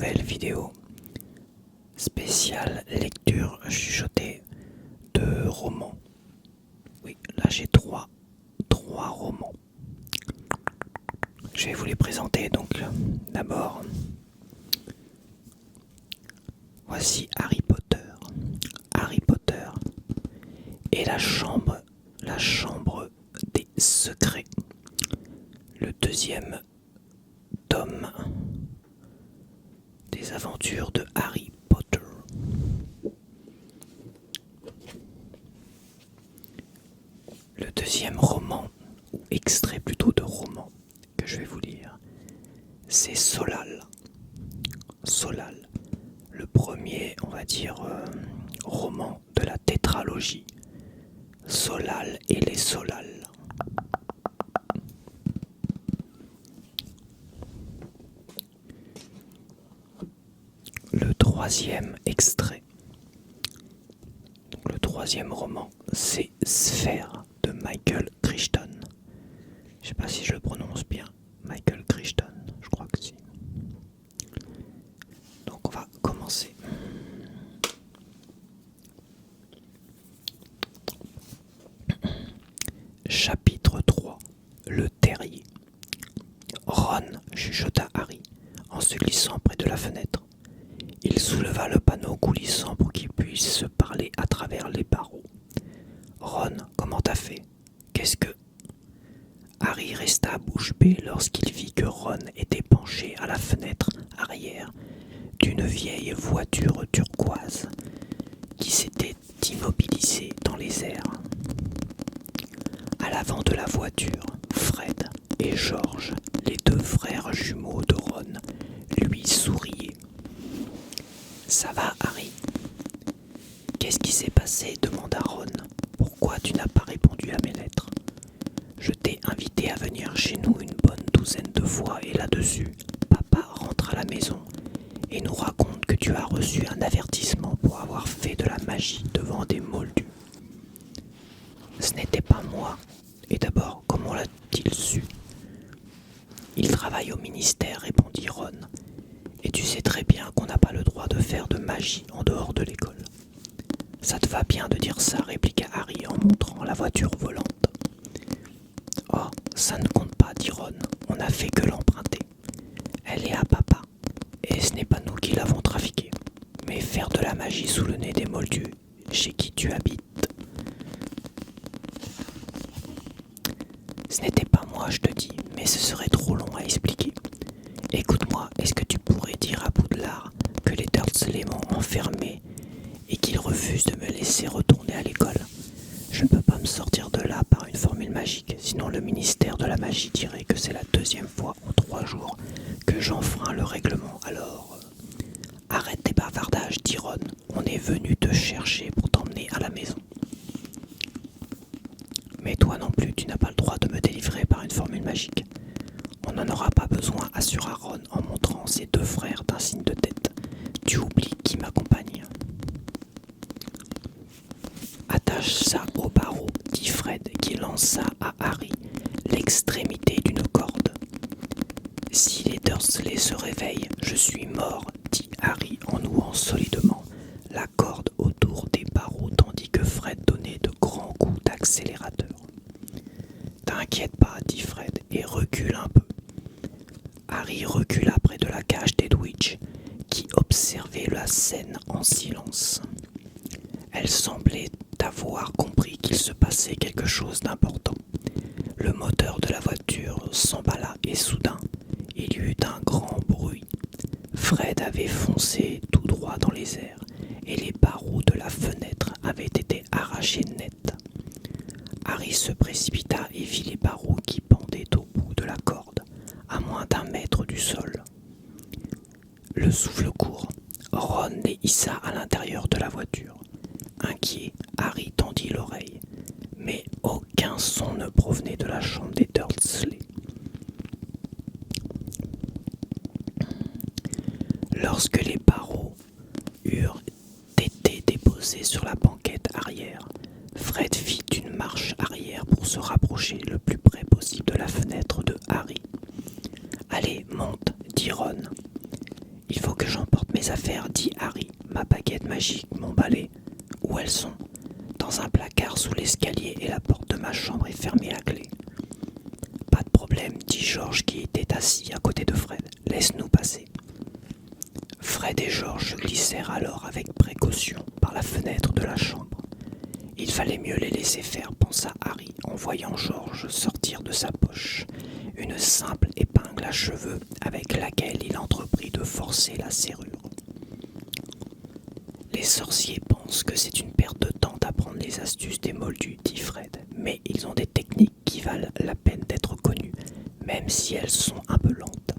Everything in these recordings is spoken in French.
nouvelle vidéo spéciale lecture chuchotée de romans. Oui, là j'ai trois romans. Je vais vous les présenter donc. D'abord, voici Harry Potter. Harry Potter et la chambre des secrets. Le deuxième tome des aventures de Harry Potter. Le deuxième roman, ou extrait plutôt de roman, que je vais vous lire, c'est Solal. Solal, le premier, on va dire, roman de la tétralogie. Solal et les Solal. Le troisième extrait, donc le troisième roman, c'est Sphère de Michael Crichton. Je sais pas si je le prononce bien, Michael Crichton, je crois que si. Donc on va commencer. Chapitre 3. Le terrier. Ron, chuchota Harry, en se glissant près de la fenêtre. Il souleva le panneau coulissant pour qu'ils puissent se parler à travers les barreaux. Ron, comment t'as fait? Qu'est-ce que... Harry resta bouche bée lorsqu'il vit que Ron était penché à la fenêtre arrière d'une vieille voiture turquoise qui s'était immobilisée dans les airs. À l'avant de la voiture, Fred et George, les deux frères jumeaux de Ron, lui souriaient. « Ça va, Harry ?»« Qu'est-ce qui s'est passé ?» demanda Ron. « Pourquoi tu n'as pas répondu à mes lettres ? Je t'ai invité à venir chez nous une bonne douzaine de fois et là-dessus, papa rentre à la maison et nous raconte que tu as reçu un avertissement pour avoir fait de la magie devant des moldus. Ce n'était pas moi. Et d'abord, comment l'a-t-il su ? Il travaille au ministère, répondit Ron. Et tu sais très bien qu'on n'a pas le droit de faire de magie en dehors de l'école. Ça te va bien de dire ça, répliqua Harry en montrant la voiture volante. Oh, ça ne compte pas, dit Ron. On n'a fait que l'emprunter. Elle est à papa. Et ce n'est pas nous qui l'avons trafiquée. Mais faire de la magie sous le nez des moldus, chez qui tu habites. Ce n'était pas moi, je te dis, mais ce serait trop long à expliquer. Écoute-moi, est-ce que tu pourrais dire à Poudlard que les Dursley m'ont enfermé et qu'ils refusent de me laisser retourner à l'école? Je ne peux pas me sortir de là par une formule magique, sinon le ministère de la magie dirait que c'est la deuxième fois en 3 jours que j'enfreins le règlement. Alors, arrête tes bavardages, dit Ron. On est venu te chercher pour t'emmener à la maison. Mais toi non plus, tu n'as pas le droit de me délivrer par une formule magique. On n'en aura pas besoin, assura Ron en montrant ses deux frères d'un signe de tête. Tu oublies qui m'accompagne. Attache ça au barreau, dit Fred, qui lança à Harry l'extrémité d'une corde. Si les Dursley se réveillent, je suis mort, dit Harry en nouant solidement la corde autour des barreaux tandis que Fred donnait de grands coups d'accélérateur. T'inquiète pas, dit Fred, et recule un peu. Harry recula près de la cage d'Edwidge, qui observait la scène en silence. Elle semblait avoir compris qu'il se passait quelque chose d'important. Le moteur de la voiture s'emballa et soudain, il y eut un grand bruit. Fred avait foncé tout droit dans les airs et les barreaux de la fenêtre avaient été arrachés net. Harry se précipita et vit les barreaux qui pendaient au bout de la corde, à moins d'1 mètre du sol. Le souffle court, Ron les hissa à l'intérieur de la voiture. Inquiet, Harry tendit l'oreille, mais aucun son ne provenait de la chambre des Dursley. Lorsque les barreaux eurent été déposés sur la banquette arrière, Fred fit une marche arrière pour se rapprocher le plus près possible de la fenêtre de Harry. « Allez, monte, dit Ron. Il faut que j'en magiques, mon balai. Où elles sont? Dans un placard sous l'escalier et la porte de ma chambre est fermée à clé. Pas de problème, dit George qui était assis à côté de Fred. Laisse-nous passer. Fred et George glissèrent alors avec précaution par la fenêtre de la chambre. Il fallait mieux les laisser faire, pensa Harry en voyant George sortir de sa poche une simple épingle à cheveux avec laquelle il entreprit de forcer la serrure. Les sorciers pensent que c'est une perte de temps d'apprendre les astuces des moldus, dit Fred, mais ils ont des techniques qui valent la peine d'être connues, même si elles sont un peu lentes.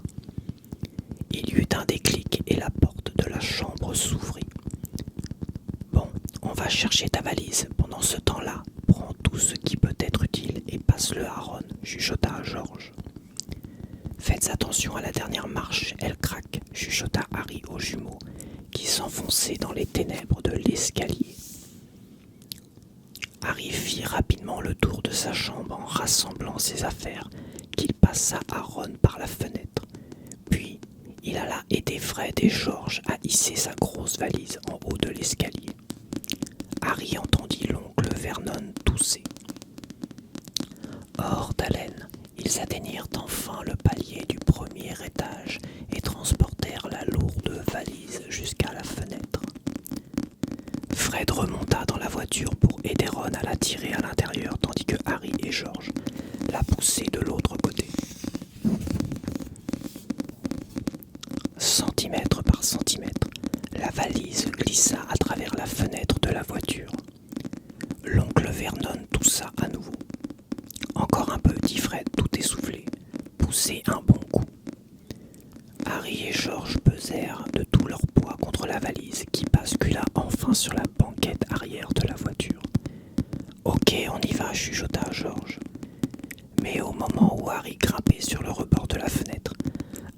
Il y eut un déclic et la porte de la chambre s'ouvrit. Bon, on va chercher ta valise. Pendant ce temps-là, prends tout ce qui peut être utile et passe-le à Ron, chuchota George. Faites attention à la dernière marche, elle craque, chuchota Harry aux jumeaux, qui s'enfonçaient dans les ténèbres de l'escalier. Harry fit rapidement le tour de sa chambre en rassemblant ses affaires, qu'il passa à Ron par la fenêtre. Puis, il alla aider Fred et George à hisser sa grosse valise en haut de l'escalier. Harry entendit l'oncle Vernon tousser. Hors d'haleine, ils atteignirent enfin le palier du premier étage et transportèrent la lourde valise jusqu'à la fenêtre. Fred remonta dans la voiture pour aider Ron à la tirer à l'intérieur tandis que Harry et George la poussaient de l'autre côté. Centimètre par centimètre, la valise glissa à travers la fenêtre de la voiture. L'oncle Vernon toussa à nouveau. Encore un peu, dit Fred, tout essoufflé. Poussez un bon coup. Harry et George pesèrent de tout leur poids contre la valise qui bascula enfin sur la banquette arrière de la voiture. Ok, on y va, chuchota George. Mais au moment où Harry grimpait sur le rebord de la fenêtre,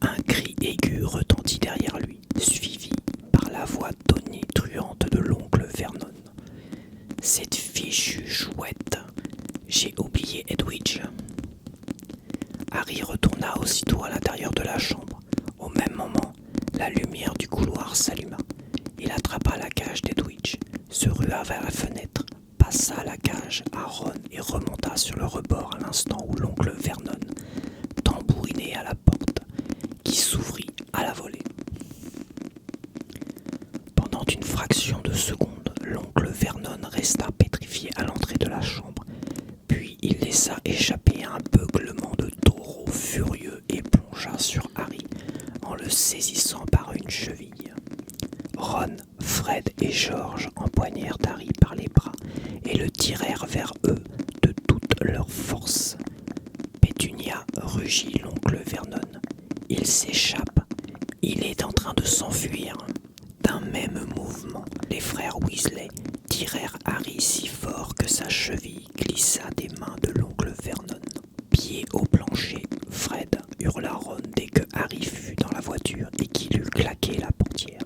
un cri aigu retentit derrière lui, suivi par la voix tonitruante de l'oncle Vernon. Cette fichue chouette, j'ai oublié Edwidge. Harry retourna aussitôt à l'intérieur de la chambre. Au même moment, la lumière du couloir s'alluma. Il attrapa la cage d'Edwidge, se rua vers la fenêtre, passa la cage à Ron et remonta sur le rebord à l'instant où l'oncle Vernon tambourinait à la porte, qui s'ouvrit à la volée. Pendant une fraction de seconde, l'oncle Vernon resta pétrifié à l'entrée de la chambre, puis il laissa échapper un beuglement de taureau furieux et plongea sur Harry en le saisissant par une cheville. Ron, Fred et George empoignèrent Harry par les bras et le tirèrent vers eux de toute leur force. Pétunia, rugit l'oncle Vernon. Il s'échappe. Il est en train de s'enfuir. D'un même mouvement, les frères Weasley tirèrent Harry si fort que sa cheville glissa des mains de l'oncle Vernon. Pied au plancher, Fred hurla Ron dès que Harry fut dans la voiture et qu'il eut claqué la portière.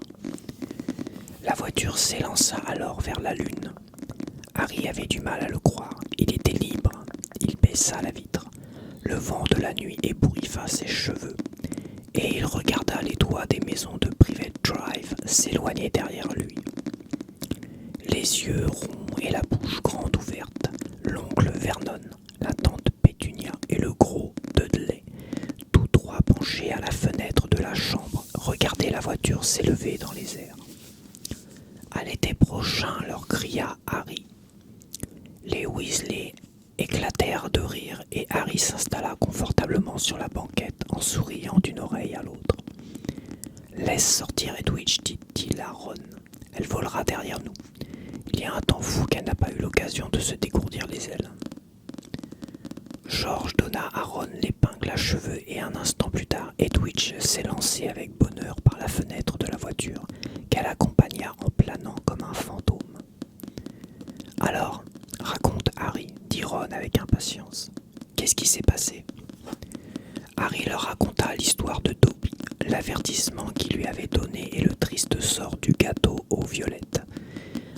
La voiture s'élança alors vers la lune. Harry avait du mal à le croire. Il était libre. Il baissa la vitre. Le vent de la nuit ébouriffa ses cheveux. Et il regarda les toits des maisons de Private Drive s'éloigner derrière lui. Les yeux ronds et la bouche grande ouverte, l'oncle Vernon, la tante Pétunia et le gros Dudley, tous trois penchés à la fenêtre de la chambre, regardaient la voiture s'élever dans les airs. À l'été prochain, leur cria Harry. Les Weasley éclatèrent de rire et Harry s'installa confortablement sur la banquette en souriant d'une oreille à l'autre. « Laisse sortir Edwidge, dit-il à Ron. Elle volera derrière nous. Il y a un temps fou qu'elle n'a pas eu l'occasion de se dégourdir les ailes. » George donna à Ron l'épingle à cheveux et un instant plus tard, Edwidge s'élançait avec bonheur par la fenêtre de la voiture qu'elle accompagna en planant comme un fantôme. « Alors, raconte Harry, dit Ron avec impatience. Qu'est-ce qui s'est passé ? » Harry leur raconta l'histoire de Dobby, l'avertissement qu'il lui avait donné et le triste sort du gâteau aux violettes.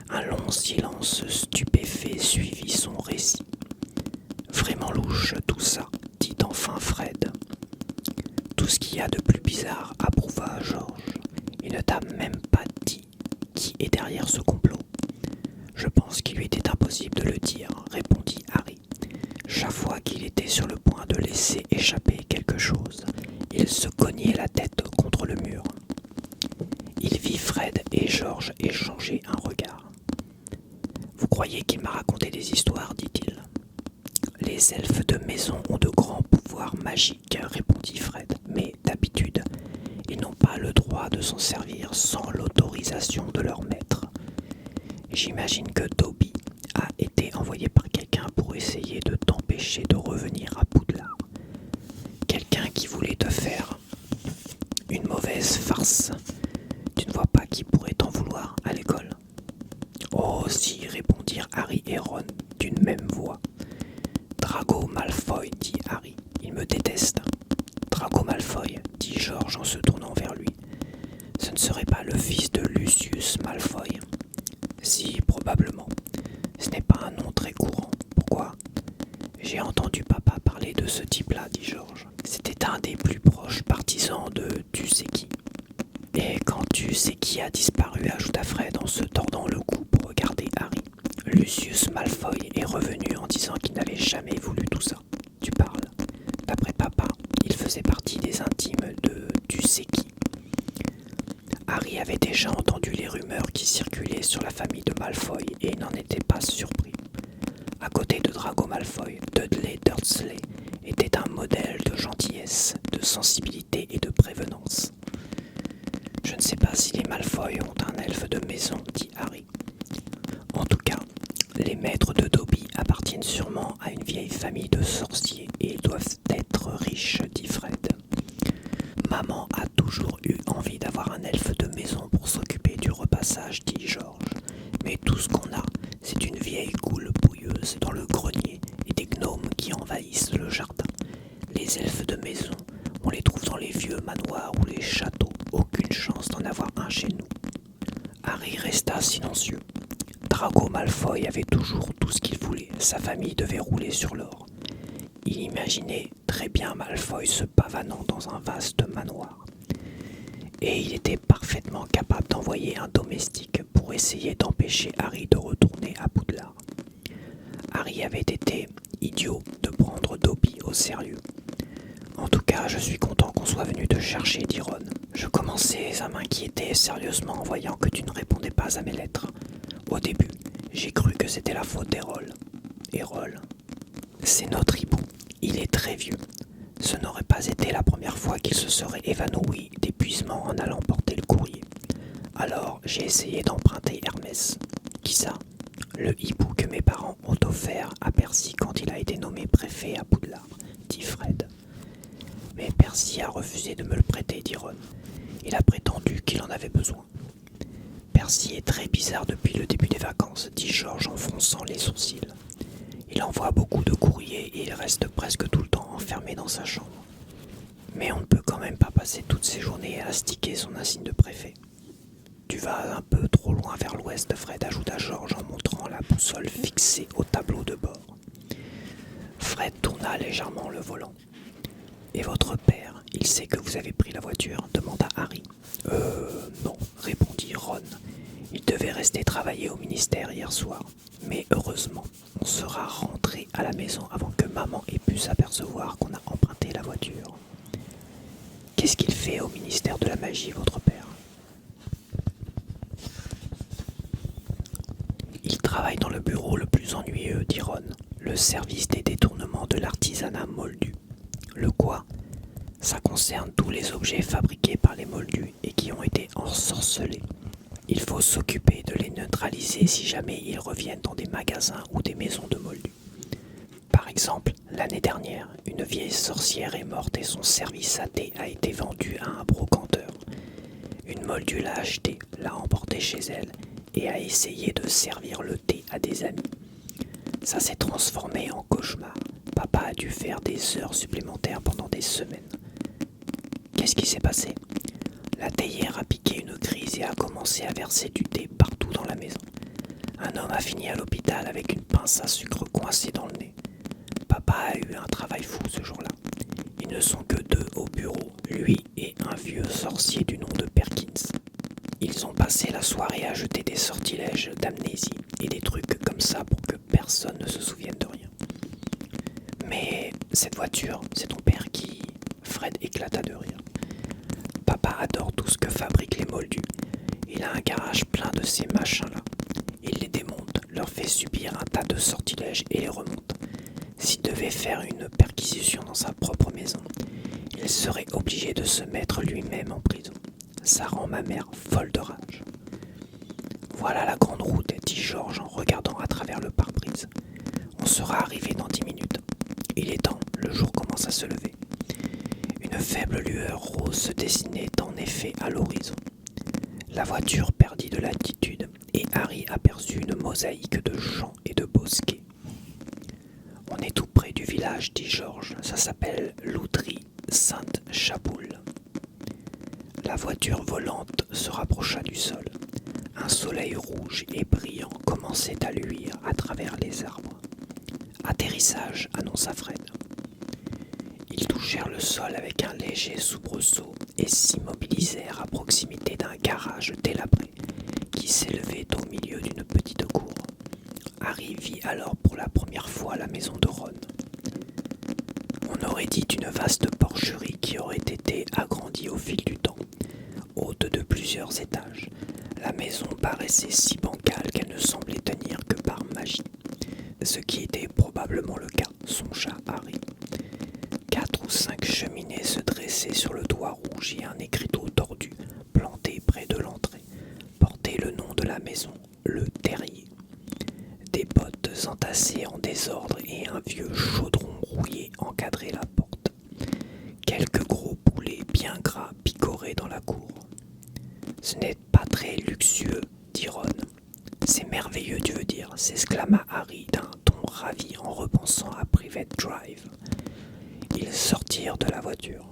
Un long silence stupéfait suivit son récit. « Vraiment louche tout ça, dit enfin Fred. »« Tout ce qu'il y a de plus bizarre, approuva George. Il ne t'a même pas dit qui est derrière derrière ce complot? Je pense qu'il lui était impossible de le dire, répondit Harry. Chaque fois qu'il était sur le point de laisser échapper quelque chose, il se cognait la tête contre le mur. Il vit Fred et George échanger un regard. Vous croyez qu'il m'a raconté des histoires, dit-il. Les elfes de maison ont de grands pouvoirs magiques, répondit Fred, mais d'habitude, ils n'ont pas le droit de s'en servir sans l'autorisation de leur maître. J'imagine que Dobby a été envoyé par quelqu'un pour essayer de t'empêcher de revenir à Poudlard. Quelqu'un qui voulait te faire une mauvaise farce. Tu ne vois pas qui pourrait t'en vouloir à l'école? Oh si, répondirent Harry et Ron d'une même voix. Drago Malfoy, dit Harry, il me déteste. Drago Malfoy, dit George en se tournant vers lui. Ce ne serait pas le fils de Lucius Malfoy? Si, probablement. Ce n'est pas un nom très courant. Pourquoi? J'ai entendu papa parler de ce type-là, dit George. C'était un des plus proches partisans de tu sais qui. Et quand tu sais qui a disparu, ajouta Fred en se tordant le cou pour regarder Harry. Lucius Malfoy est revenu en disant qu'il n'avait jamais voulu tout ça. Tu parles. D'après papa, il faisait partie des intimes de tu sais qui. Harry avait déjà entendu les rumeurs qui circulaient sur la famille de Malfoy et n'en était pas surpris. À côté de Drago Malfoy, Dudley Dursley était un modèle de gentillesse, de sensibilité et de prévenance. Je ne sais pas si les Malfoy ont un elfe de maison, dit Harry. En tout cas, les maîtres de Dobby appartiennent sûrement à une vieille famille de sorciers et ils doivent être riches, dit Fred. Maman a toujours eu envie d'avoir un elfe de maison pour s'occuper du repassage, dit George. Mais tout ce qu'on a, c'est une vieille goule bouilleuse dans le grenier et des gnomes qui envahissent le jardin. Les elfes de maison, on les trouve dans les vieux manoirs ou les châteaux. Aucune chance d'en avoir un chez nous. Harry resta silencieux. Drago Malfoy avait toujours tout ce qu'il voulait. Sa famille devait rouler sur l'or. Il imaginait très bien Malfoy se pavanant dans un vaste manoir. Et il était parfaitement capable d'envoyer un domestique pour essayer d'empêcher Harry de retourner à Poudlard. Harry avait été idiot de prendre Dobby au sérieux. En tout cas, je suis content qu'on soit venu te chercher, dit Ron. Je commençais à m'inquiéter sérieusement en voyant que tu ne répondais pas à mes lettres. Au début, j'ai cru que c'était la faute d'Errol. Errol, c'est notre hibou. Il est très vieux. Ce n'aurait pas été la première fois qu'il se serait évanoui d'épuisement en allant porter le courrier. Alors, j'ai essayé d'emprunter Hermès. Qui ça? Le hibou que mes parents ont offert à Percy quand il a été nommé préfet à Poudlard, dit Fred. Mais Percy a refusé de me le prêter, dit Ron. Il a prétendu qu'il en avait besoin. Percy est très bizarre depuis le début des vacances, dit George en fronçant les sourcils. Il envoie beaucoup de courriers et il reste presque tout le temps enfermé dans sa chambre. Mais on ne peut quand même pas passer toutes ses journées à astiquer son insigne de préfet. Tu vas un peu trop loin vers l'ouest, Fred, ajouta George en montrant la boussole fixée au tableau de bord. Fred tourna légèrement le volant. Et votre père, il sait que vous avez pris la voiture, demanda Harry. Non, répondit Ron. Il devait rester travailler au ministère hier soir. Mais heureusement, on sera rentré à la maison avant que maman ait pu s'apercevoir qu'on a emprunté la voiture. Qu'est-ce qu'il fait au ministère de la magie, votre père? Il travaille dans le bureau le plus ennuyeux, dit Ron, le service des détournements de l'artisanat moldu. Le quoi? Ça concerne tous les objets fabriqués par les moldus et qui ont été ensorcelés. Il faut s'occuper de les neutraliser si jamais ils reviennent dans des magasins ou des maisons de moldus. Par exemple, l'année dernière, une vieille sorcière est morte et son service à thé a été vendu à un brocanteur. Une moldue l'a acheté, l'a emporté chez elle et a essayé de servir le thé à des amis. Ça s'est transformé en cauchemar. Papa a dû faire des heures supplémentaires pendant des semaines. Qu'est-ce qui s'est passé? La théière a piqué une crise et a commencé à verser du thé partout dans la maison. Un homme a fini à l'hôpital avec une pince à sucre coincée dans le nez. Papa a eu un travail fou ce jour-là. Ils ne sont que deux au bureau, lui et un vieux sorcier du nom de Perkins. Ils ont passé passé la soirée à jeter des sortilèges d'amnésie et des trucs comme ça pour que personne ne se souvienne de rien. Mais cette voiture, c'est ton père qui... Fred éclata de rire. Papa adore tout ce que fabriquent les moldus. Il a un garage plein de ces machins-là. Il les démonte, leur fait subir un tas de sortilèges et les remonte. S'il devait faire une perquisition dans sa propre maison, il serait obligé de se mettre lui-même en prison. Ça rend ma mère folle de rage. Voilà la grande route, dit Georges en regardant à travers le pare-brise. On sera arrivé dans 10 minutes. Il est temps, le jour commence à se lever. Une faible lueur rose se dessinait en effet à l'horizon. La voiture perdit de l'altitude et Harry aperçut une mosaïque de champs et de bosquets. On est tout près du village, dit Georges. Ça s'appelle Loutry-Sainte-Chaboule. La voiture volante se rapprocha du sol. Un soleil rouge et brillant commençait à luire à travers les arbres. Atterrissage, annonça Fred. Ils touchèrent le sol avec un léger soubresaut et s'immobilisèrent à proximité d'un garage délabré qui s'élevait au milieu d'une petite cour. Harry vit alors pour la première fois la maison de Ron. On aurait dit une vaste porcherie qui aurait été agrandie au fil du temps, haute de plusieurs étages. La maison paraissait si bancale qu'elle ne semblait tenir que par magie, ce qui était probablement le cas, songea Harry. 4 ou 5 cheminées se dressaient sur le toit rouge et un écriteau tordu, planté près de l'entrée, portait le nom de la maison, le terrier. Des bottes entassées en désordre et un vieux chaudron rouillé encadraient la porte. Quelques gros poulets bien gras picoraient dans la cour. « Ce n'est pas très luxueux, dit Ron. « C'est merveilleux, tu veux dire, s'exclama Harry d'un ton ravi en repensant à Private Drive. Ils sortirent de la voiture.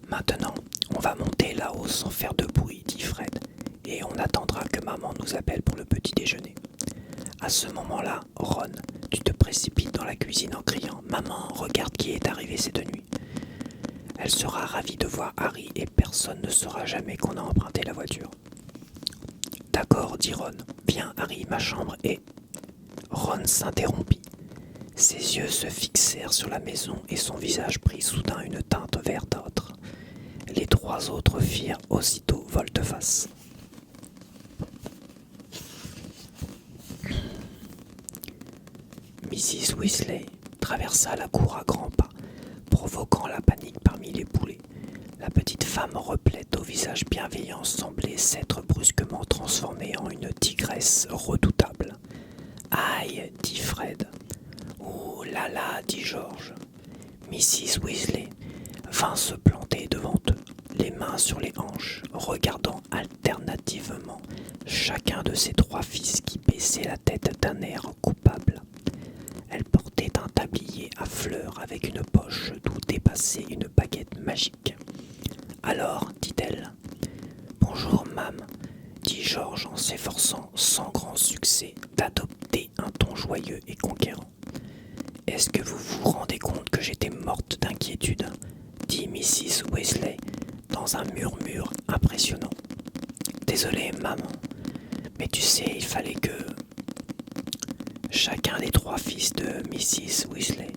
Maintenant, on va monter là-haut sans faire de bruit, dit Fred, et on attendra que maman nous appelle pour le petit déjeuner. À ce moment-là, Ron, tu te précipites dans la cuisine en criant « Maman, regarde qui est arrivé cette nuit !» Elle sera ravie de voir Harry et personne ne saura jamais qu'on a emprunté la voiture. D'accord, dit Ron. Viens, Harry, ma chambre est... Ron s'interrompit. Ses yeux se fixèrent sur la maison et son visage prit soudain une teinte verdâtre. Les 3 autres firent aussitôt volte-face. Mrs. Weasley traversa la cour à grands pas, provoquant la panique parmi les poulets. La petite femme replète au visage bienveillant semblait s'être brusquement transformée en une tigresse redoutable. « Aïe !» dit Fred. « Oh là là !» dit George. Mrs. Weasley vint se planter devant eux, les mains sur les hanches, regardant alternativement chacun de ses 3 fils qui baissait la tête d'un air coupable. Elle portait un tablier à fleurs avec une poche d'où dépassait une baguette magique. « Alors, dit-elle. « Bonjour, Mam, dit George en s'efforçant sans grand succès d'adopter un ton joyeux et conquérant. « Est-ce que vous vous rendez compte que j'étais morte d'inquiétude ?» dit Mrs. Weasley dans un murmure impressionnant. « Désolée, maman, mais tu sais, il fallait que... » Chacun des 3 fils de Mrs. Weasley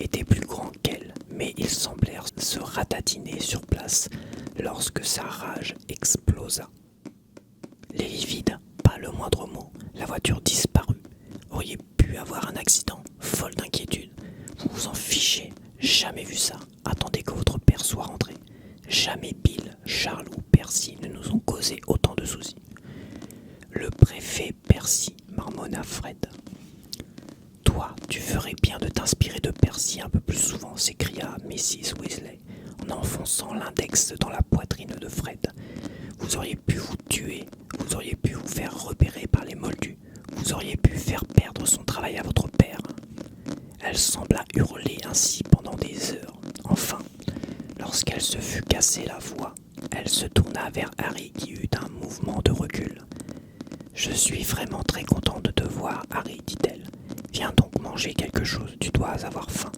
était plus grand qu'elle, mais ils semblèrent se ratatiner sur place lorsque sa rage explosa. Les lits vides, pas le moindre mot, la voiture disparut. Auriez pu avoir un accident, folle d'inquiétude. Vous vous en fichez, jamais vu ça. Attendez que votre père soit rentré. Jamais Bill, Charles ou Percy ne nous ont causé autant de soucis. Le préfet Percy, marmonna Fred. Toi, tu ferais bien de t'inspirer de Percy un peu plus souvent, s'écria Mrs. Weasley, en enfonçant l'index dans la poitrine de Fred. Vous auriez pu vous tuer, vous auriez pu vous faire repérer par les moldus, vous auriez pu faire perdre son travail à votre père. Elle sembla hurler ainsi pendant des heures. Enfin, lorsqu'elle se fut cassé la voix, elle se tourna vers Harry qui eut un mouvement de recul. « Je suis vraiment très contente de te voir, Harry, dit-elle. Viens donc manger quelque chose, tu dois avoir faim. »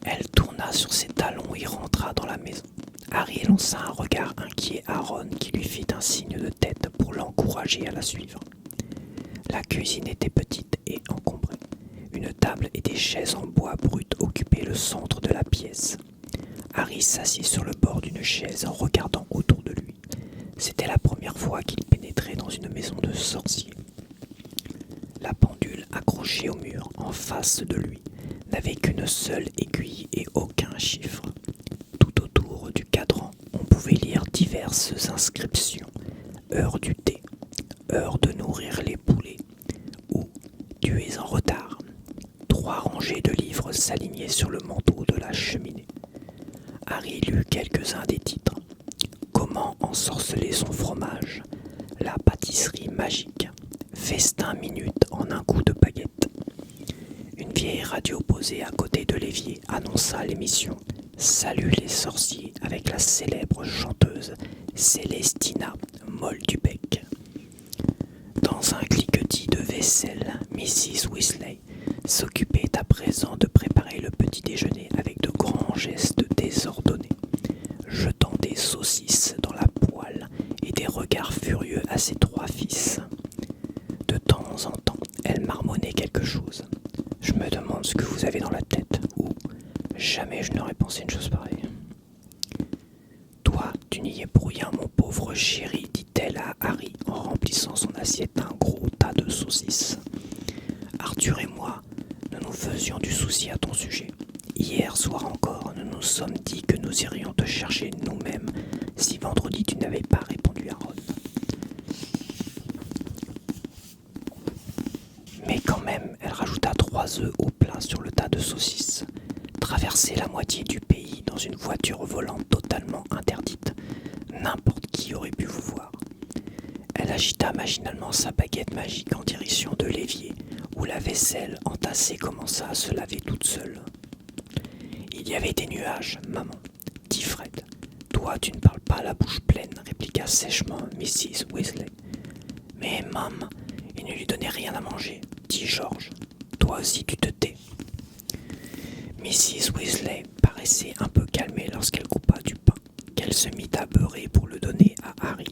Elle tourna sur ses talons et rentra dans la maison. Harry lança un regard inquiet à Ron qui lui fit un signe de tête pour l'encourager à la suivre. La cuisine était petite et encombrée. Une table et des chaises en bois brut occupaient le centre de la pièce. Harry s'assit sur le bord d'une chaise en regardant autour de lui. C'était la première fois qu'il pénétrait dans une maison de sorcier. La pendule accrochée au mur en face de lui n'avait qu'une seule aiguille et aucun chiffre. Tout autour du cadran, on pouvait lire diverses inscriptions. Heure du thé, heure de nourrir les poulets, ou tu es en retard. 3 rangées de livres s'alignaient sur le manteau de la cheminée. Harry lut quelques-uns des titres. Comment ensorceler son fromage, la pâtisserie magique, festin minute en un coup de baguette. Une vieille radio posée à côté de l'évier annonça l'émission Salut les sorciers avec la célèbre chanteuse Célestina Moldubec. Dans un cliquetis de vaisselle, Mrs. Weasley s'occupait à présent de préparer le petit déjeuner avec de grands gestes désordonnés, jetant des saucisses dans la poêle et des regards furieux à ses 3 fils. De temps en temps, elle marmonnait quelque chose. Je me demande ce que vous avez dans la tête, ou jamais je n'aurais pensé une chose pareille. Toi, tu n'y es pour rien, mon pauvre chéri, dit-elle à Harry en remplissant son assiette d'un gros tas de saucisses. Arthur et moi, nous nous faisions du souci à ton sujet. Hier soir encore, nous nous sommes dit que nous irions te chercher nous-mêmes si vendredi tu n'avais pas répondu à Ron. Mais quand même, elle rajouta 3 œufs au plat sur le tas de saucisses. Traverser la moitié du pays dans une voiture volante totalement interdite, n'importe qui aurait pu vous voir. Elle agita machinalement sa baguette magique en direction de l'évier, où la vaisselle entassée commença à se laver toute seule. Il y avait des nuages, maman, dit Fred. Toi, tu ne parles pas la bouche pleine, répliqua sèchement Mrs. Weasley. Mais, maman, il ne lui donnait rien à manger, dit George. Toi aussi, tu te tais. Mrs. Weasley paraissait un peu calmée lorsqu'elle coupa du pain, qu'elle se mit à beurrer pour le donner à Harry.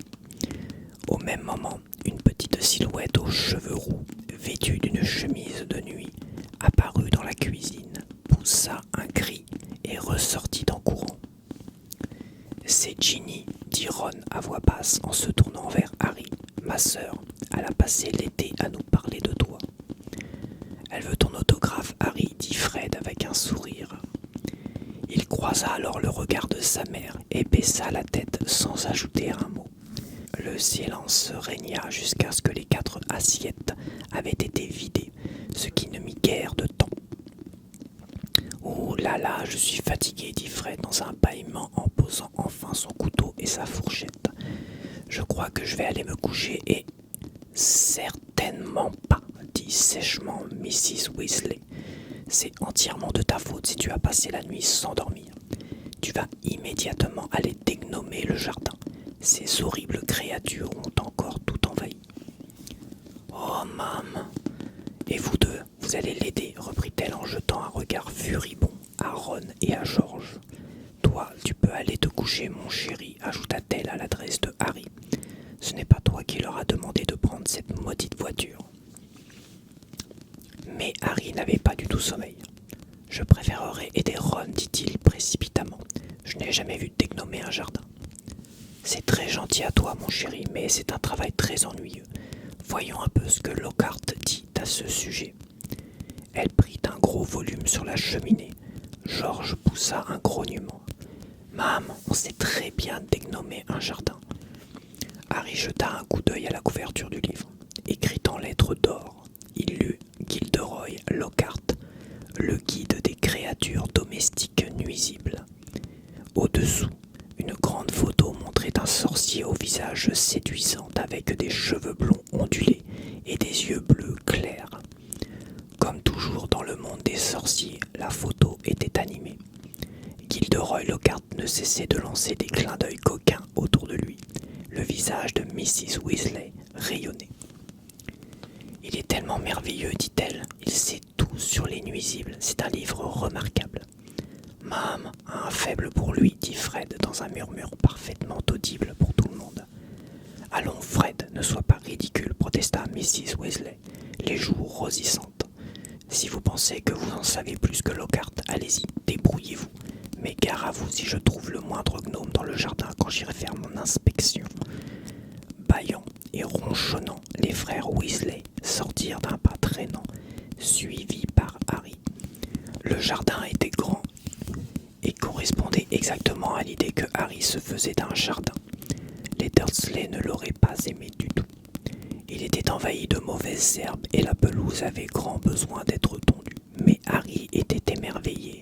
Au même moment, une petite silhouette aux cheveux roux, vêtue d'une chemise de nuit, apparut dans la cuisine, poussa un cri et ressortit en courant. « C'est Ginny, dit Ron à voix basse en se tournant vers Harry. Ma sœur, elle a passé l'été à nous parler de toi. » Elle veut ton autographe, Harry, dit Fred avec un sourire. Il croisa alors le regard de sa mère et baissa la tête sans ajouter un mot. Le silence régna jusqu'à ce que les 4 assiettes avaient été vidées, ce qui ne mit guère de temps. « Oh là là, je suis fatigué, dit Fred dans un bâillement en posant enfin son couteau et sa fourchette. Je crois que je vais aller me coucher et... »« Certainement pas, dit sèchement Mrs. Weasley. C'est entièrement de ta faute si tu as passé la nuit sans dormir. Tu vas immédiatement aller dégnomer le jardin. Ces horribles créatures ont encore tout envahi. »« Oh, maman, et vous deux, vous allez l'aider, reprit-elle en jetant un regard furibond à Ron et à George. Toi, tu peux aller te coucher, mon chéri, ajouta-t-elle à l'adresse de Harry. Ce n'est pas toi qui leur a demandé de prendre cette maudite voiture. Mais Harry n'avait pas du tout sommeil. Je préférerais aider Ron, dit-il précipitamment. Je n'ai jamais vu dégnomer un jardin. C'est très gentil à toi, mon chéri, mais c'est un travail très ennuyeux. Voyons un peu ce que Lockhart dit à ce sujet. Elle prit un gros volume sur la cheminée. George poussa un grognement. Mam, on sait très bien dégnomer un jardin. Harry jeta un coup d'œil à la couverture du livre. Écrit en lettres d'or, il lut Gilderoy Lockhart, le guide des créatures domestiques nuisibles. Au-dessous, une grande photo montrait un sorcier au visage séduisant avec des cheveux blonds ondulés et des yeux bleus clairs. Comme toujours dans le monde des sorciers, la photo était animée. Gilderoy Lockhart ne cessait de lancer des clins d'œil coquins autour de lui. Le visage de Mrs. Weasley rayonnait. « Il est tellement merveilleux, dit-elle. Il sait tout sur les nuisibles. C'est un livre remarquable. »« Mam, un faible pour lui, dit Fred dans un murmure parfaitement audible pour tout le monde. Allons, Fred, ne sois pas ridicule, protesta Mrs. Weasley, les joues rosissantes. Si vous pensez que vous en savez plus que Lockhart, allez-y, débrouillez-vous. Mais gare à vous si je trouve le moindre gnome dans le jardin quand j'irai faire mon inspection. Bâillant et ronchonnant, les frères Weasley sortirent d'un pas traînant, suivis par Harry. Le jardin était grand et correspondait exactement à l'idée que Harry se faisait d'un jardin. Les Dursley ne l'auraient pas aimé du tout. Il était envahi de mauvaises herbes et la pelouse avait grand besoin d'être tondue. Mais Harry était émerveillé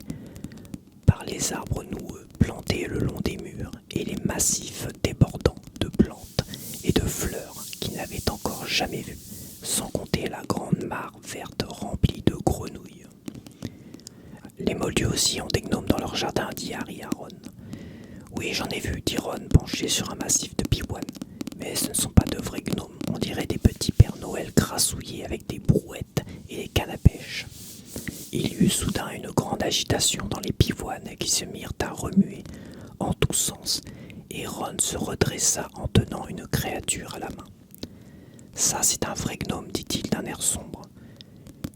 par les arbres noueux plantés le long des murs et les massifs débordants de plantes et de fleurs qu'il n'avait encore jamais vus, sans compter la grande mare verte remplie de grenouilles. Les moldus aussi ont des gnomes dans leur jardin, dit Harry à Ron. Oui, j'en ai vu, dit Ron, penché sur un massif de pivoine. Mais ce ne sont pas de vrais gnomes, on dirait des petits Pères Noël grassouillés avec des brouettes et des cannes à pêche. Il y eut soudain une grande agitation dans les pivoines qui se mirent à remuer en tous sens, et Ron se redressa en tenant une créature à la main. Ça, c'est un vrai gnome, dit-il d'un air sombre.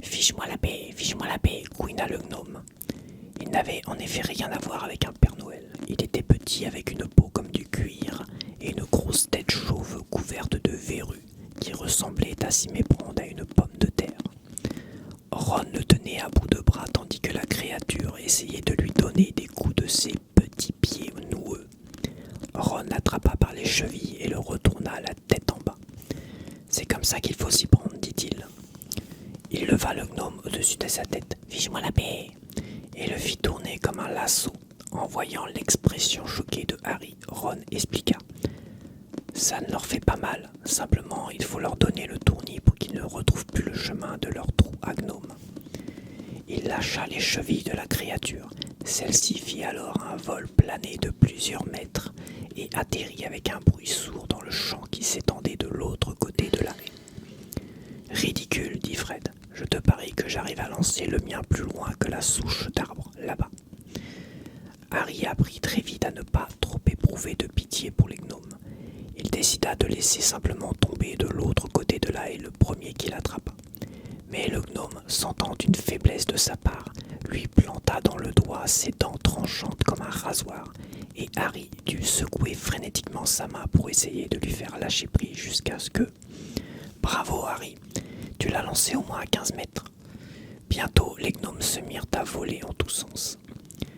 Fiche-moi la paix, couina le gnome. Il n'avait en effet rien à voir avec un Père Noël. Il était petit avec une peau comme du cuir et une grosse tête chauve couverte de verrues qui ressemblait à s'y méprendre à une pomme de terre. Ron le tenait à bout de bras tandis que la créature essayait de lui donner des coups de ses petits pieds noueux. Ron l'attrapa par les chevilles et le retourna la tête en bas. C'est comme ça qu'il faut s'y prendre, dit-il. Il leva le gnome au-dessus de sa tête. « Fiche-moi la paix !» et le fit tourner comme un lasso. En voyant l'expression choquée de Harry, Ron expliqua. « Ça ne leur fait pas mal, simplement il faut leur donner le tournis pour qu'ils ne retrouvent plus le chemin de leur trou à gnome. » Il lâcha les chevilles de la créature. Celle-ci fit alors un vol plané de plusieurs mètres et atterrit avec un bruit sourd dans le champ qui s'étendait de l'autre côté de la haie. « Ridicule, dit Fred. Je te parie que j'arrive à lancer le mien plus loin que la souche d'arbre, là-bas. » Harry apprit très vite à ne pas trop éprouver de pitié pour les gnomes. Il décida de laisser simplement tomber de l'autre côté de la haie le premier qu'il attrapa. Mais le gnome, sentant une faiblesse de sa part, lui planta dans le doigt ses dents tranchantes comme un rasoir, et Harry dut secouer frénétiquement sa main pour essayer de lui faire lâcher prise jusqu'à ce que... « Bravo, Harry, tu l'as lancé au moins à 15 mètres. » Bientôt, les gnomes se mirent à voler en tous sens.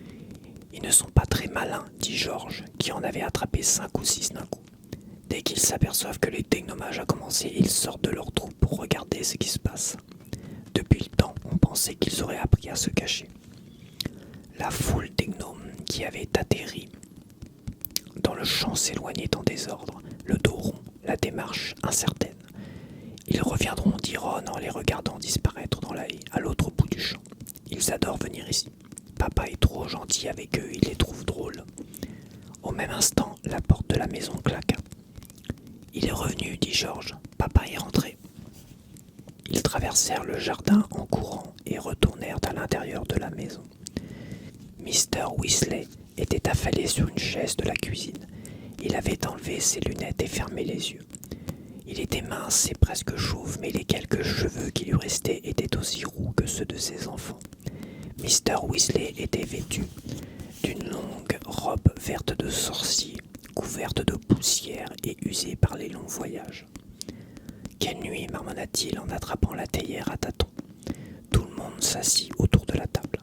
« Ils ne sont pas très malins, dit George, qui en avait attrapé 5 ou 6 d'un coup. Dès qu'ils s'aperçoivent que le dégnommage a commencé, ils sortent de leur trou pour regarder ce qui se passe. Depuis le temps, on pensait qu'ils auraient appris à se cacher. » La foule des gnomes qui avaient atterri dans le champ s'éloignait en désordre, le dos rond, la démarche incertaine. Ils reviendront, dit Ron en les regardant disparaître dans la haie, à l'autre bout du champ. Ils adorent venir ici. Papa est trop gentil avec eux, il les trouve drôles. Au même instant, la porte de la maison claqua. Il est revenu, dit George. Papa est rentré. Ils traversèrent le jardin en courant et retournèrent à l'intérieur de la maison. Mr. Weasley était affalé sur une chaise de la cuisine. Il avait enlevé ses lunettes et fermé les yeux. Il était mince et presque chauve, mais les quelques cheveux qui lui restaient étaient aussi roux que ceux de ses enfants. Mr. Weasley était vêtu d'une longue robe verte de sorcier, couverte de poussière et usée par les longs voyages. « Quelle nuit !» marmonna-t-il en attrapant la théière à tâtons. Tout le monde s'assit autour de la table.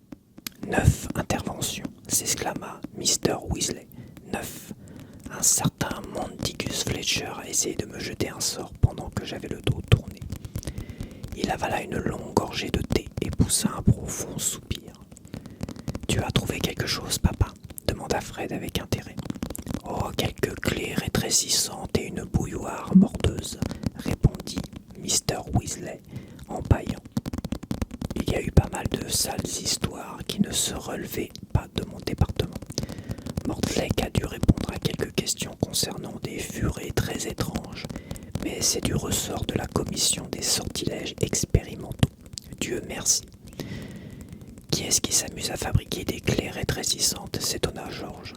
« 9 interventions !» s'exclama Mr. Weasley. « 9 ! Un certain Monticus Fletcher a essayé de me jeter un sort pendant que j'avais le dos tourné. » Il avala une longue gorgée de thé et poussa un profond soupir. « Tu as trouvé quelque chose, papa ?» demanda Fred avec intérêt. « Oh, quelques clés rétrécissantes et une bouilloire mordeuse, » répondit Mr. Weasley en bâillant. Il y a eu pas mal de sales histoires qui ne se relevaient pas de mon département. Mortlake a dû répondre à quelques questions concernant des furets très étranges, mais c'est du ressort de la commission des sortilèges expérimentaux. Dieu merci. Qui est-ce qui s'amuse à fabriquer des clés rétrécissantes s'étonna George.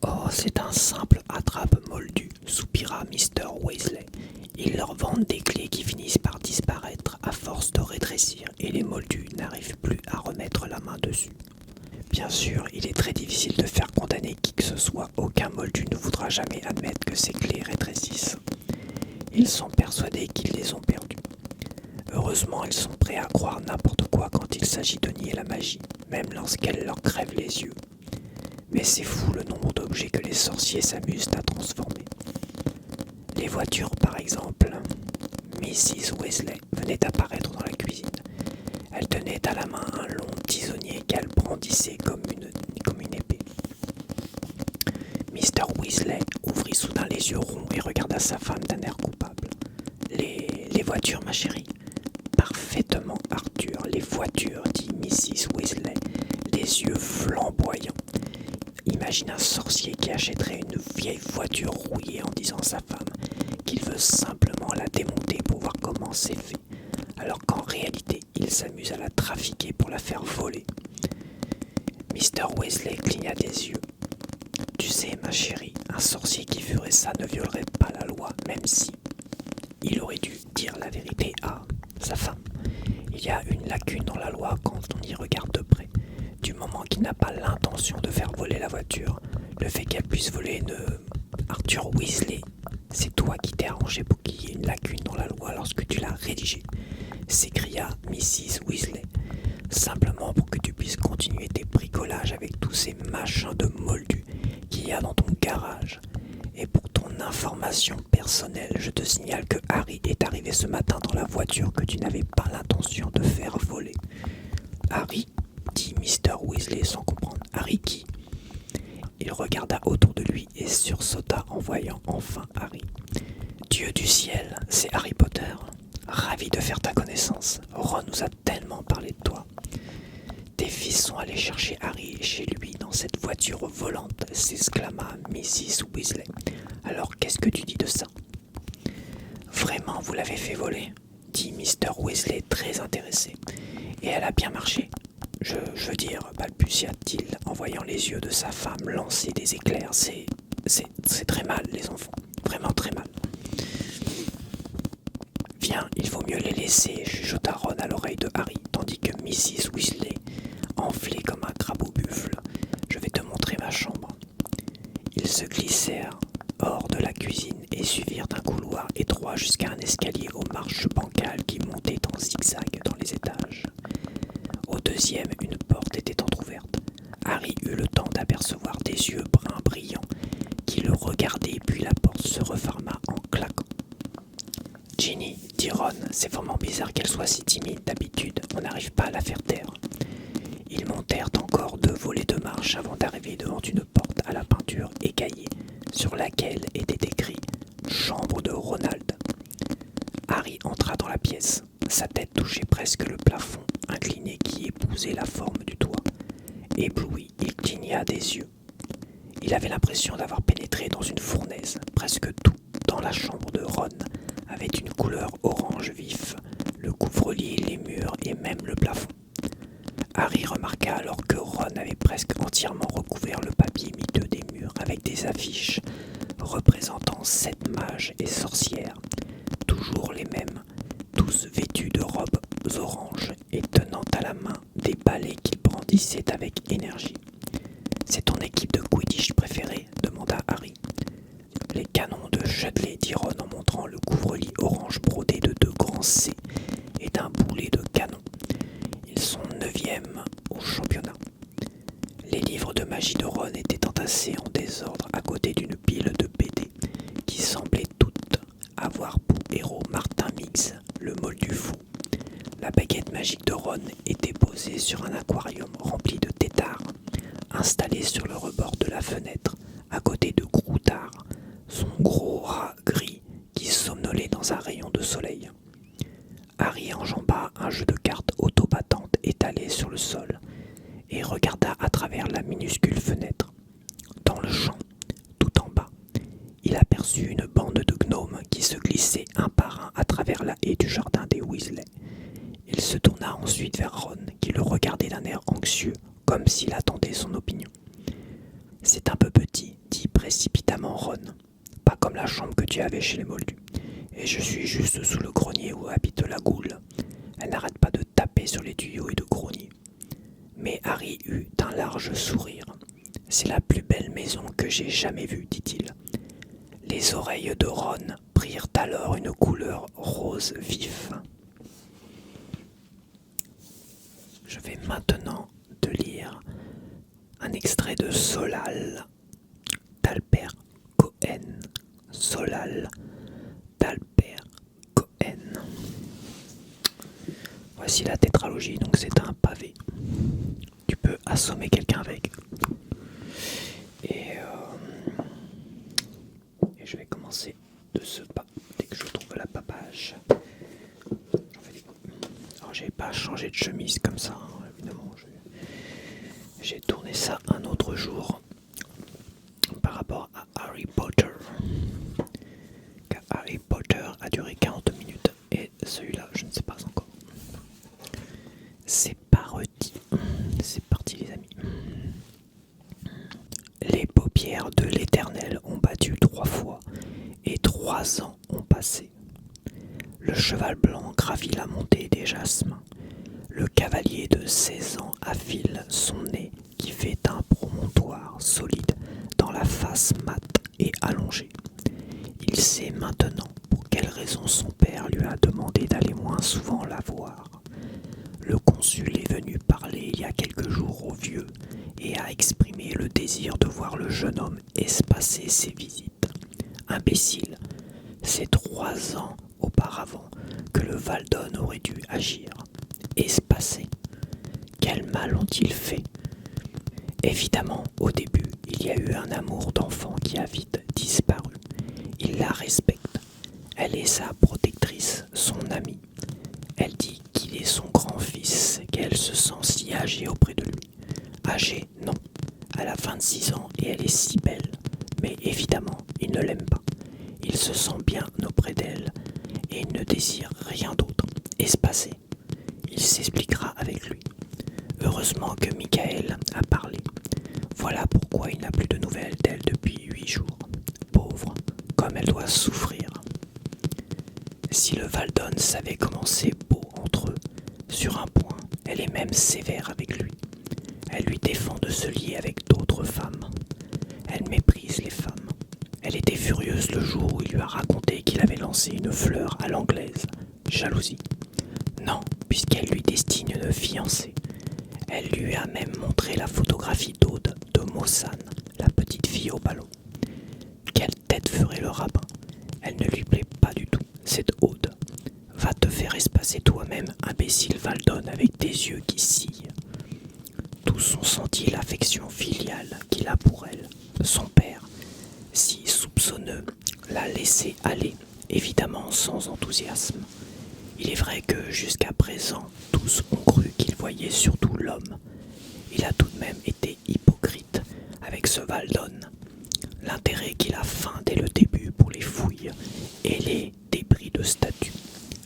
Oh, c'est un simple attrape-moldu, soupira Mr. Weasley. Ils leur vendent des clés qui finissent par disparaître à force de rétrécir et les moldus n'arrivent plus à remettre la main dessus. Bien sûr, il est très difficile de faire condamner qui que ce soit. Aucun moldu ne voudra jamais admettre que ces clés rétrécissent. Ils sont persuadés qu'ils les ont perdues. Heureusement, ils sont prêts à croire n'importe quoi quand il s'agit de nier la magie, même lorsqu'elle leur crève les yeux. Mais c'est fou le nombre d'objets que les sorciers s'amusent à transformer. Les voitures, par exemple. Mrs. Weasley venait d'apparaître dans la cuisine. Elle tenait à la main un long tisonnier qu'elle brandissait comme une épée. Mr. Weasley ouvrit soudain les yeux ronds et regarda sa femme d'un air coupable. Les voitures, ma chérie ? Parfaitement, Arthur, les voitures, dit Mrs. Weasley, les yeux flamboyants. Imagine un sorcier qui achèterait une vieille voiture rouillée en disant à sa femme qu'il veut simplement la démonter pour voir comment c'est fait, alors qu'en réalité, il s'amuse à la trafiquer pour la faire voler. Mr. Weasley cligna des yeux. Tu sais, ma chérie, un sorcier qui ferait ça ne violerait pas la loi, même si il aurait dû dire la vérité à sa femme. Il y a une lacune dans la loi quand on y regarde de près. Du moment qu'il n'a pas l'intention de faire voler la voiture, le fait qu'elle puisse voler Arthur Weasley, c'est toi qui t'es arrangé pour qu'il y ait une lacune dans la loi lorsque tu l'as rédigée, s'écria Mrs. Weasley. Simplement pour que tu puisses continuer tes bricolages avec tous ces machins de moldus qu'il y a dans ton garage. Et pour ton information personnelle, je te signale que Harry est arrivé ce matin dans la voiture que tu n'avais pas l'intention de faire voler. Harry, dit Mr. Weasley sans comprendre. Harry qui ? Il regarda autour de lui et sursauta en voyant enfin Harry. Dieu du ciel, c'est Harry Potter. Ravi de faire ta connaissance. Ron nous a tellement parlé de toi. Tes fils sont allés chercher Harry chez lui dans cette voiture volante, s'exclama Mrs. Weasley. Alors qu'est-ce que tu dis de ça ? Vraiment, vous l'avez fait voler, dit Mr. Weasley très intéressé. Et elle a bien marché. Je veux dire, balbutia-t-il en voyant les yeux de sa femme lancer des éclairs. C'est très mal, les enfants. Vraiment très mal. Viens, il vaut mieux les laisser, chuchota Ron à l'oreille de Harry, tandis que Mrs. Weasley enflait comme un crabe au buffle. Je vais te montrer ma chambre. Ils se glissèrent hors de la cuisine et suivirent un couloir étroit jusqu'à un escalier aux marches bancales qui montait en zigzag dans les étages. Au deuxième, une porte était entr'ouverte. Harry eut le temps d'apercevoir des yeux bruns brillants qui le regardaient, puis la porte se referma en claquant. « Ginny, dit Ron, c'est vraiment bizarre qu'elle soit si timide d'habitude, on n'arrive pas à la faire taire. » Ils montèrent encore 2 volets de marche avant d'arriver devant une porte à la peinture écaillée, sur laquelle était écrit « Chambre de Ronald ». Harry entra dans la pièce, sa tête touchait presque le plafond incliné qui épousait la forme du toit. Ébloui, il cligna des yeux. Il avait l'impression d'avoir pénétré dans une fournaise. Presque tout dans la chambre de Ron avait une couleur orange vif, le couvre-lit, les murs et même le plafond. Harry remarqua alors que Ron avait presque entièrement recouvert le papier miteux des murs avec des affiches représentant 7 mages et sorcières, toujours les mêmes, tous vêtus de robes oranges et tenant à la main des balais qu'ils brandissaient avec énergie. « C'est ton équipe de Quidditch préférée ?» demanda Harry. « Les canons de Chudley, dit Ron en montrant le couvre-lit orange brodé de 2 grands C et d'un boulet de canon. Ils sont 9e au championnat. » Les livres de magie de Ron étaient entassés en désordre à côté d'une pile de BD qui semblaient toutes avoir pour héros Martin Miggs, le moldu fou. La baguette magique de Ron était posée sur un aquarium rempli de têtards, installé sur le rebord de la fenêtre, à côté de Groutard, son gros rat gris qui somnolait dans un rayon de soleil. Harry enjamba un jeu de cartes autobattantes étalé sur le sol et regarda à travers la minuscule fenêtre. Dans le champ, tout en bas, il aperçut une bande de gnomes qui se glissaient un par un à travers la haie du jardin des Weasley. Il se tourna ensuite vers Ron, qui le regardait et je suis juste sous le grenier où habite la goule. Elle n'arrête pas de taper sur les tuyaux et de grogner. Mais Harry eut un large sourire. C'est la plus belle maison que j'ai jamais vue, dit-il. Les oreilles de Ron prirent alors une couleur rose vif. Je vais maintenant te lire un extrait de Solal d'Albert Cohen. Solal d'Albert Cohen. Voici la tétralogie, donc c'est un pavé. Tu peux assommer quelqu'un avec. Et je vais commencer de ce pas dès que je trouve la papage. Alors j'ai pas changé de chemise comme ça, hein, évidemment. J'ai tourné ça un autre jour par rapport à Harry Potter. Car Harry Potter a duré 40 minutes et celui-là, je ne sais pas encore. C'est parti. C'est parti les amis. Les paupières de l'Éternel ont battu 3 fois et 3 ans ont passé. Le cheval blanc gravit la montée des jasmins. Le cavalier de 16 ans affile son nez qui fait un promontoire solide dans la face mate et allongée. Il sait maintenant pour quelle raison son père lui a demandé d'aller moins souvent la voir. Le consul est venu parler il y a quelques jours au vieux et a exprimé le désir de voir le jeune homme espacer ses visites. Imbécile, c'est 3 ans auparavant que le Valdon aurait dû agir. Espacer. Quel mal ont-ils fait? Évidemment, au début, il y a eu un amour d'enfant qui a vite disparu. Il la respecte. Elle est sa protectrice, son amie. Elle dit qu'il est son grand-fils, qu'elle se sent si âgée auprès de lui. Âgée, non. Elle a 26 ans et elle est si belle. Mais évidemment, il ne l'aime pas. Il se sent bien auprès d'elle et il ne désire rien d'autre. Espacer. Il s'expliquera avec lui. Heureusement que Michael a parlé. Voilà pourquoi il n'a plus de nouvelles d'elle depuis 8 jours. Pauvre, comme elle doit souffrir. Si le Valdon savait comment c'est beau entre eux, sur un point, elle est même sévère avec lui. Elle lui défend de se lier avec d'autres femmes. Elle méprise les femmes. Elle était furieuse le jour où il lui a raconté qu'il avait lancé une fleur à l'anglaise. Jalousie. Non, puisqu'elle lui destine une fiancée. Elle lui a même montré la photographie d'Aude de Mossan, la petite fille au ballon. Quelle tête ferait le rabbin? Elle ne lui plaît pas du tout, cette Aude. Va te faire espacer toi-même, imbécile Valdon, avec tes yeux qui sillent. Tous ont senti l'affection filiale qu'il a pour elle. Son père, si soupçonneux, l'a laissé aller, évidemment sans enthousiasme. Il est vrai que jusqu'à présent, tous ont cru qu'il voyait surtout l'homme. Il a tout de même été hypocrite avec ce Valdon. L'intérêt qu'il a feint dès le début pour les fouilles et les débris de statues.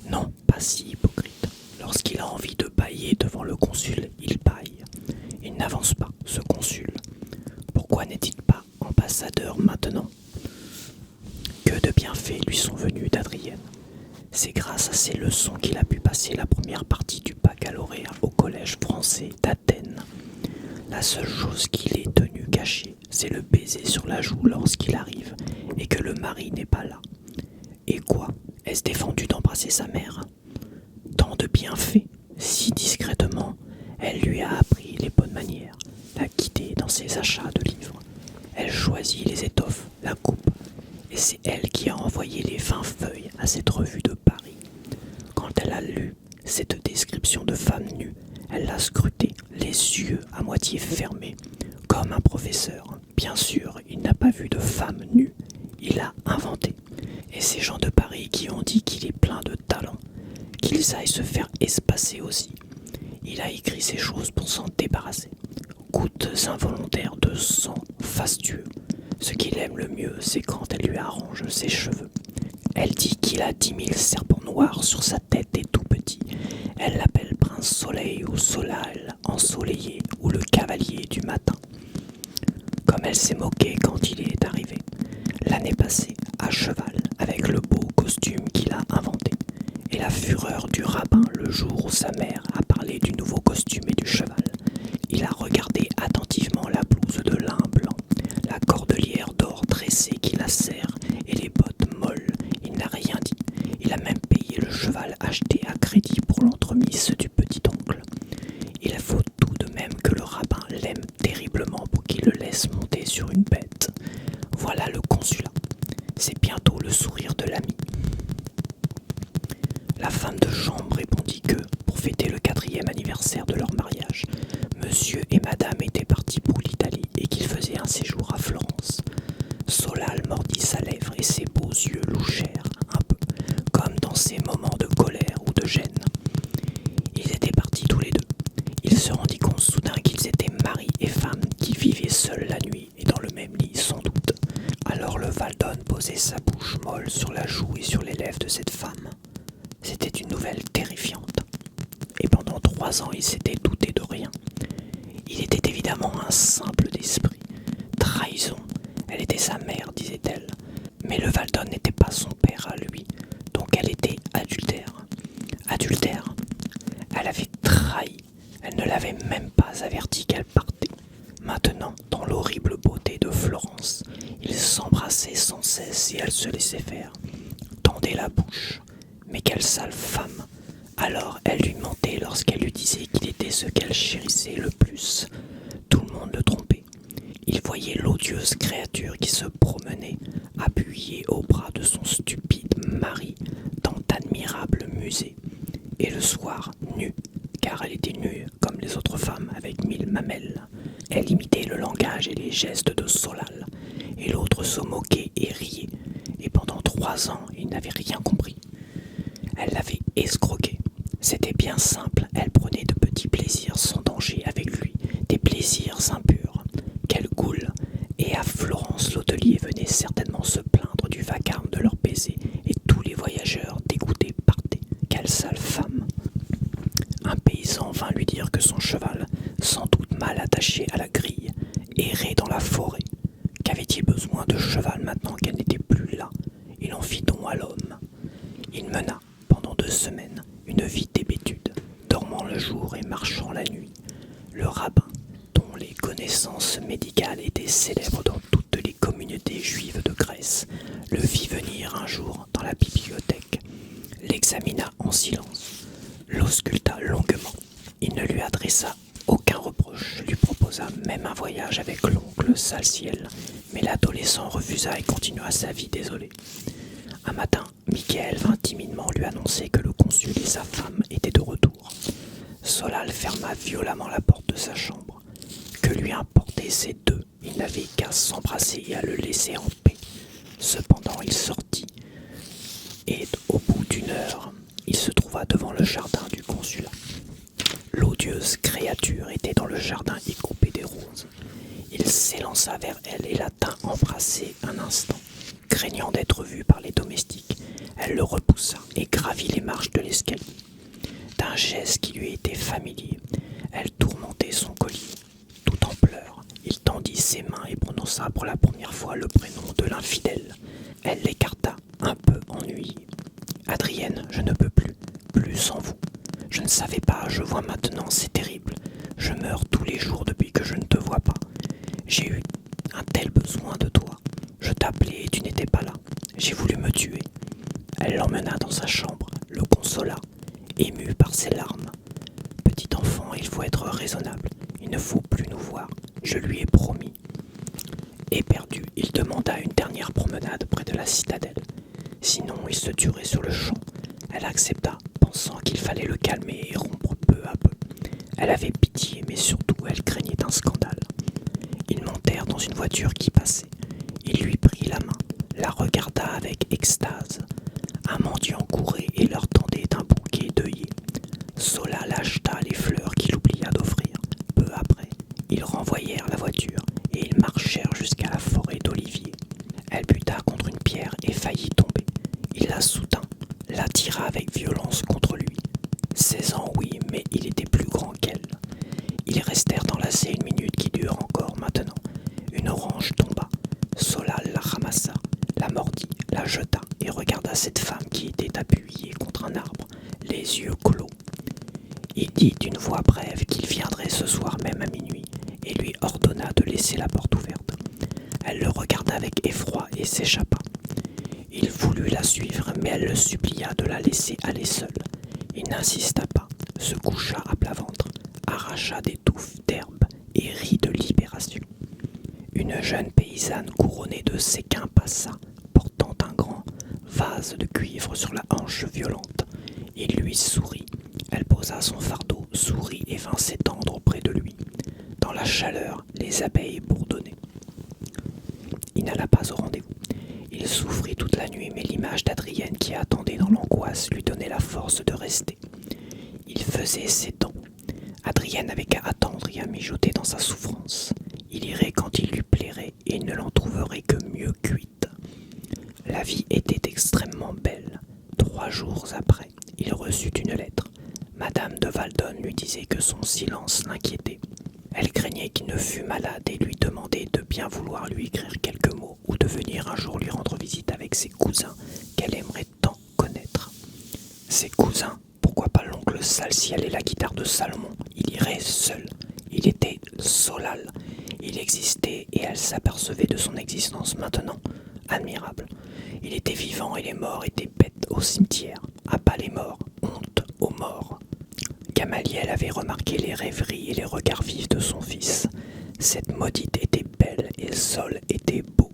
Non, pas si hypocrite. Lorsqu'il a envie de bâiller devant le consul, il bâille. Il n'avance pas, ce consul. Pourquoi n'est-il pas ambassadeur maintenant? Que de bienfaits lui sont venus d'Adrienne. C'est grâce à ces leçons qu'il a pu passer la première partie du baccalauréat au collège français d'Athènes. La seule chose qu'il ait tenue cachée, c'est le baiser sur la joue lorsqu'il arrive et que le mari n'est pas là. Et quoi? Est-ce défendu d'embrasser sa mère? Tant de bienfaits, si discrètement, elle lui a appris les bonnes manières, l'a guidé dans ses achats de livres. Elle choisit les étoffes, la coupe, et c'est elle qui a envoyé les 20 feuilles à cette revue de Paris. Quand elle a lu cette description de femme nue, elle l'a scrutée, les yeux à moitié fermés, comme un professeur. Bien sûr, il n'a pas vu de femme nue, il a inventé. Et ces gens de Paris qui ont dit qu'il est plein de talent, qu'ils aillent se faire espacer aussi. Il a écrit ces choses pour s'en débarrasser. Gouttes involontaires de sang fastueux. Ce qu'il aime le mieux, c'est quand elle lui arrange ses cheveux. Elle dit qu'il a 10 000 serpents noirs sur sa tête et tout petit. Elle l'appelle Prince Soleil ou Solal, ensoleillé, ou le cavalier du matin. Comme elle s'est moquée quand il est arrivé, l'année passée, à cheval, avec le beau costume qu'il la fureur du rabbin le jour où sa mère a parlé du nouveau costume et du cheval. Il a regardé attentivement la blouse de lin blanc, la cordelière d'or tressée qui la serre et les bottes molles. Il n'a rien dit. Il a même payé le cheval acheté à crédit pour l'entremise du petit-oncle. Il faut tout de même que le rabbin l'aime terriblement pour qu'il le laisse monter sur une bête. Voilà le consulat. C'est bientôt le sourire de l'ami. La femme de chambre répondit que, pour fêter le 4e anniversaire de leur mariage, monsieur et madame étaient partis pour l'Italie et qu'ils faisaient un séjour à Florence. Solal mordit sa lèvre et ses beaux yeux louchèrent un peu, comme dans ces moments de colère ou de gêne. Ils étaient partis tous les deux. Il se rendit compte soudain qu'ils étaient mari et femme qui vivaient seuls la nuit et dans le même lit sans doute. Alors le Valdon posait sa bouche molle sur la joue et sur les lèvres de cette femme. C'était une nouvelle terrifiante. Et pendant 3 ans, il s'était douté de rien. Il était évidemment un simple d'esprit. Trahison. Elle était sa mère, disait-elle. Mais le Valdon n'était pas son père à lui. Donc elle était adultère. Adultère. Elle avait trahi. Elle ne l'avait même pas averti qu'elle partait. Maintenant, dans l'horrible beauté de Florence, ils s'embrassaient sans cesse et elle se laissait faire. Tendait la bouche. Mais quelle sale femme! Alors elle lui mentait lorsqu'elle lui disait qu'il était ce qu'elle chérissait le plus. Tout le monde le trompait. Il voyait l'odieuse créature qui se promenait, appuyée au bras de son stupide mari, dans d'admirables musées. Et le soir, nue, car elle était nue comme les autres femmes avec 1000 mamelles. Elle imitait le langage et les gestes de Solal, et l'autre se moquait et riait. Et pendant 3 ans, il n'avait rien compris. Elle l'avait escroqué. C'était bien simple, elle prenait de petits plaisirs sans danger avec lui, des plaisirs impurs. Quelle goule! Et à Florence, l'hôtelier venait certainement se plaindre du vacarme de leur baiser, et tous les voyageurs dégoûtés partaient. Quelle sale femme! Un paysan vint lui dire que son cheval, sans doute mal attaché à la grille, errait dans la forêt. Qu'avait-il besoin de cheval maintenant qu'elle n'était plus là? Il en fit don à l'homme. Il mena, pendant 2 semaines, une vie d'hébétude, dormant le jour et marchant la nuit. Le rabbin, dont les connaissances médicales étaient célèbres dans toutes les communautés juives de Grèce, le vit venir un jour dans la bibliothèque, l'examina en silence, l'ausculta longuement. Il ne lui adressa aucun reproche, lui proposa même un voyage avec l'oncle Salciel, mais l'adolescent refusa et continua sa vie désolée. Un matin, Michael vint timidement lui annoncer que le consul et sa femme étaient de retour. Solal ferma violemment la porte de sa chambre. Que lui importaient ces deux? Il n'avait qu'à s'embrasser et à le laisser en paix. Cependant, il sortit, et au bout d'1 heure, il se trouva devant le jardin du consulat. L'odieuse créature était dans le jardin y coupé des roses. Il s'élança vers elle et la tint embrassée un instant. Craignant d'être vue par les domestiques, elle le repoussa et gravit les marches de l'escalier. D'un geste qui lui était familier, elle tourmentait son collier. Tout en pleurs, il tendit ses mains et prononça pour la première fois le prénom de l'infidèle. Elle l'écarta, un peu ennuyée. « Adrienne, je ne peux plus sans vous. Je ne savais pas, je vois maintenant, c'est terrible. Je meurs tous les jours depuis que je ne te vois pas. J'ai eu un tel besoin de toi. Je t'appelais et tu n'étais pas là. J'ai voulu me tuer. » Elle l'emmena dans sa chambre, le consola, ému par ses larmes. « Petit enfant, il faut être raisonnable. Il ne faut plus nous voir. Je lui ai promis. » Éperdu, il demanda une dernière promenade près de la citadelle. Sinon, il se tuerait sur le champ. Elle accepta, pensant qu'il fallait le calmer et rompre peu à peu. Elle avait pitié, mais surtout elle craignait un scandale. Ils montèrent dans une voiture qui passait. Il lui prit la main, la regarda avec extase. Un mendiant courait et leur tendait un bouquet d'œillets. Solal acheta les fleurs qu'il oublia d'offrir. Peu après, ils renvoyèrent la voiture et ils marchèrent jusqu'à la forêt d'oliviers. Elle buta contre une pierre et faillit tomber. Il la soutint, la tira avec violence contre lui. 16 ans, oui, mais il était plus grand qu'elle. Ils restèrent enlacés 1 minute qui dure encore maintenant. Une orange tomba. Solal la ramassa, la mordit, la jeta et regarda cette femme qui était appuyée contre un arbre. les yeux clos. Il dit d'une voix brève qu'il viendrait ce soir même à minuit et lui ordonna de laisser la porte ouverte. Elle le regarda avec effroi et s'échappa. Il voulut la suivre, mais elle le supplia de la laisser aller seule. Il n'insista pas, se coucha à plat ventre, arracha des touffes d'herbe et rit de libération. Une jeune paysanne couronnée de séquins passa, portant un grand vase de cuivre sur la hanche violente. Il lui sourit. Elle posa son fardeau, sourit et vint s'étendre auprès de lui. Dans la chaleur, les abeilles bourdonnaient. Il n'alla pas au rendez-vous. Il souffrit toute la nuit, mais l'image d'Adrienne qui attendait dans l'angoisse lui donnait la force de rester. Il faisait ses dents. Adrienne n'avait qu'à attendre et à mijoter dans sa souffrance. Il irait quand il lui plairait et il ne l'en trouverait que mieux cuite. La vie était extrêmement belle. 3 jours après, il reçut une lettre. Madame de Valdonne lui disait que son silence l'inquiétait. Elle craignait qu'il ne fût malade et lui demandait de bien vouloir lui écrire quelques mots ou de venir un jour lui rendre visite avec ses cousins qu'elle aimerait tant connaître. Ses cousins, pourquoi pas l'oncle Salciel et la guitare de Salomon? Il irait seul. Il était Solal. Il existait et elle s'apercevait de son existence maintenant. Admirable. Il était vivant et les morts étaient bêtes au cimetière. À bas les morts, honte aux morts. Gamaliel avait remarqué les rêveries et les regards vifs de son fils. Cette maudite était belle et Sol était beau.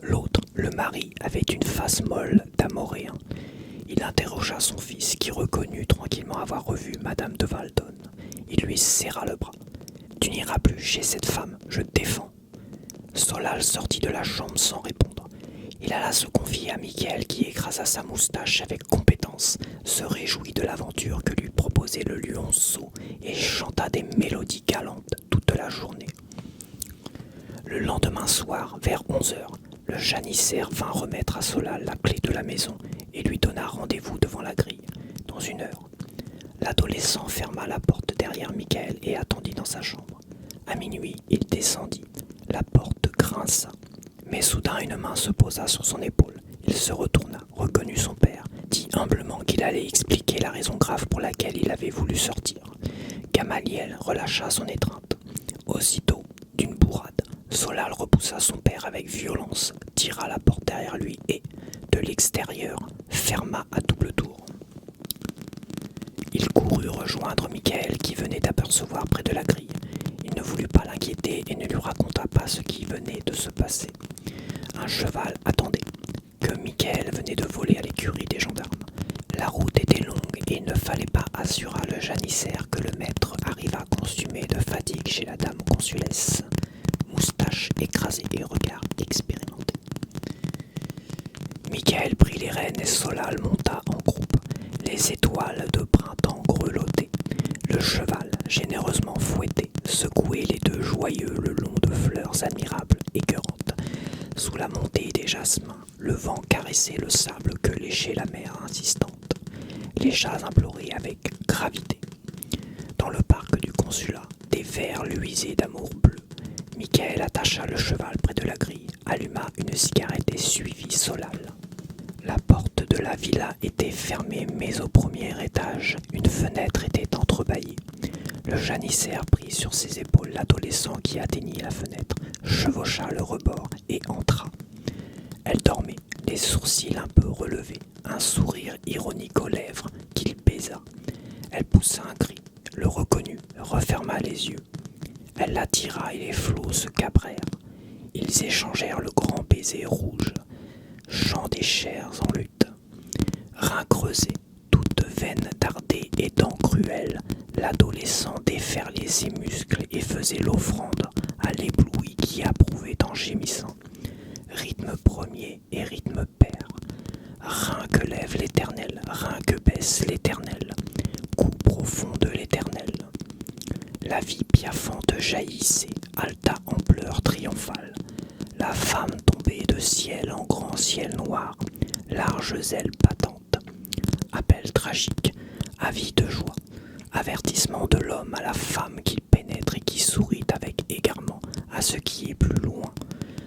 L'autre, le mari, avait une face molle d'amoréen. Il interrogea son fils qui reconnut tranquillement avoir revu Madame de Valdonne. Il lui serra le bras. « Tu n'iras plus chez cette femme, je te défends. » Solal sortit de la chambre sans répondre. Il alla se confier à Michael qui écrasa sa moustache avec compétence, se réjouit de l'aventure que lui proposait le lionceau et chanta des mélodies galantes toute la journée. Le lendemain soir, vers 11 heures, le janissaire vint remettre à Solal la clé de la maison et lui donna rendez-vous devant la grille, dans 1 heure. L'adolescent ferma la porte derrière Michael et attendit dans sa chambre. À minuit, il descendit. La porte grinça. Mais soudain une main se posa sur son épaule. Il se retourna, reconnut son père, dit humblement qu'il allait expliquer la raison grave pour laquelle il avait voulu sortir. Gamaliel relâcha son étreinte. Aussitôt, d'une bourrade, Solal repoussa son père avec violence, tira la porte derrière lui et, de l'extérieur, ferma à double tour. Il courut rejoindre Michael qui venait d'apercevoir près de la grille. Il ne voulut pas l'inquiéter et ne lui raconta pas ce qui venait de se passer. Un cheval attendait, que Michael venait de voler à l'écurie des gendarmes. La route était longue et il ne fallait pas, assura le janissaire, que le maître arriva consumé de fatigue chez la dame consulesse, moustache écrasée et regard expérimenté. Michael prit les rênes et Solal monta en croupe. Les étoiles de printemps grelottaient. Le cheval, généreusement fouetté, secouait les deux joyeux le long de fleurs admirables, écœurantes. Sous la montée des jasmins, le vent caressait le sable que léchait la mer insistante. Les chats imploraient avec gravité. Dans le parc du consulat, des vers luisaient d'amour bleu. Michael attacha le cheval près de la grille, alluma une cigarette et suivit Solal. La porte de la villa était fermée, mais au premier étage, une fenêtre était entrebâillée. Le janissaire prit sur ses épaules l'adolescent qui atteignit la fenêtre, chevaucha le rebord et entra. Elle dormait, les sourcils un peu relevés, un sourire ironique aux lèvres qu'il baisa. Elle poussa un cri, le reconnut, referma les yeux. Elle l'attira et les flots se cabrèrent. Ils échangèrent le grand baiser rouge. Chant des chairs en lutte. Reins creusés, toute veine dardée et dents cruelles, l'adolescent déferlait ses muscles et faisait l'offrande à l'ébloui qui approuvait en gémissant. Rythme premier et rythme pair. Rein que lève l'éternel, rein que baisse l'éternel. Coup profond de l'éternel. La vie piaffante jaillissait, halta en pleurs triomphales. La femme tombait de ciel en grand ciel noir, larges ailes battantes. Appel tragique, avis de joie, avertissement de l'homme à la femme qu'il pénètre et qui sourit avec égarement à ce qui est plus loin.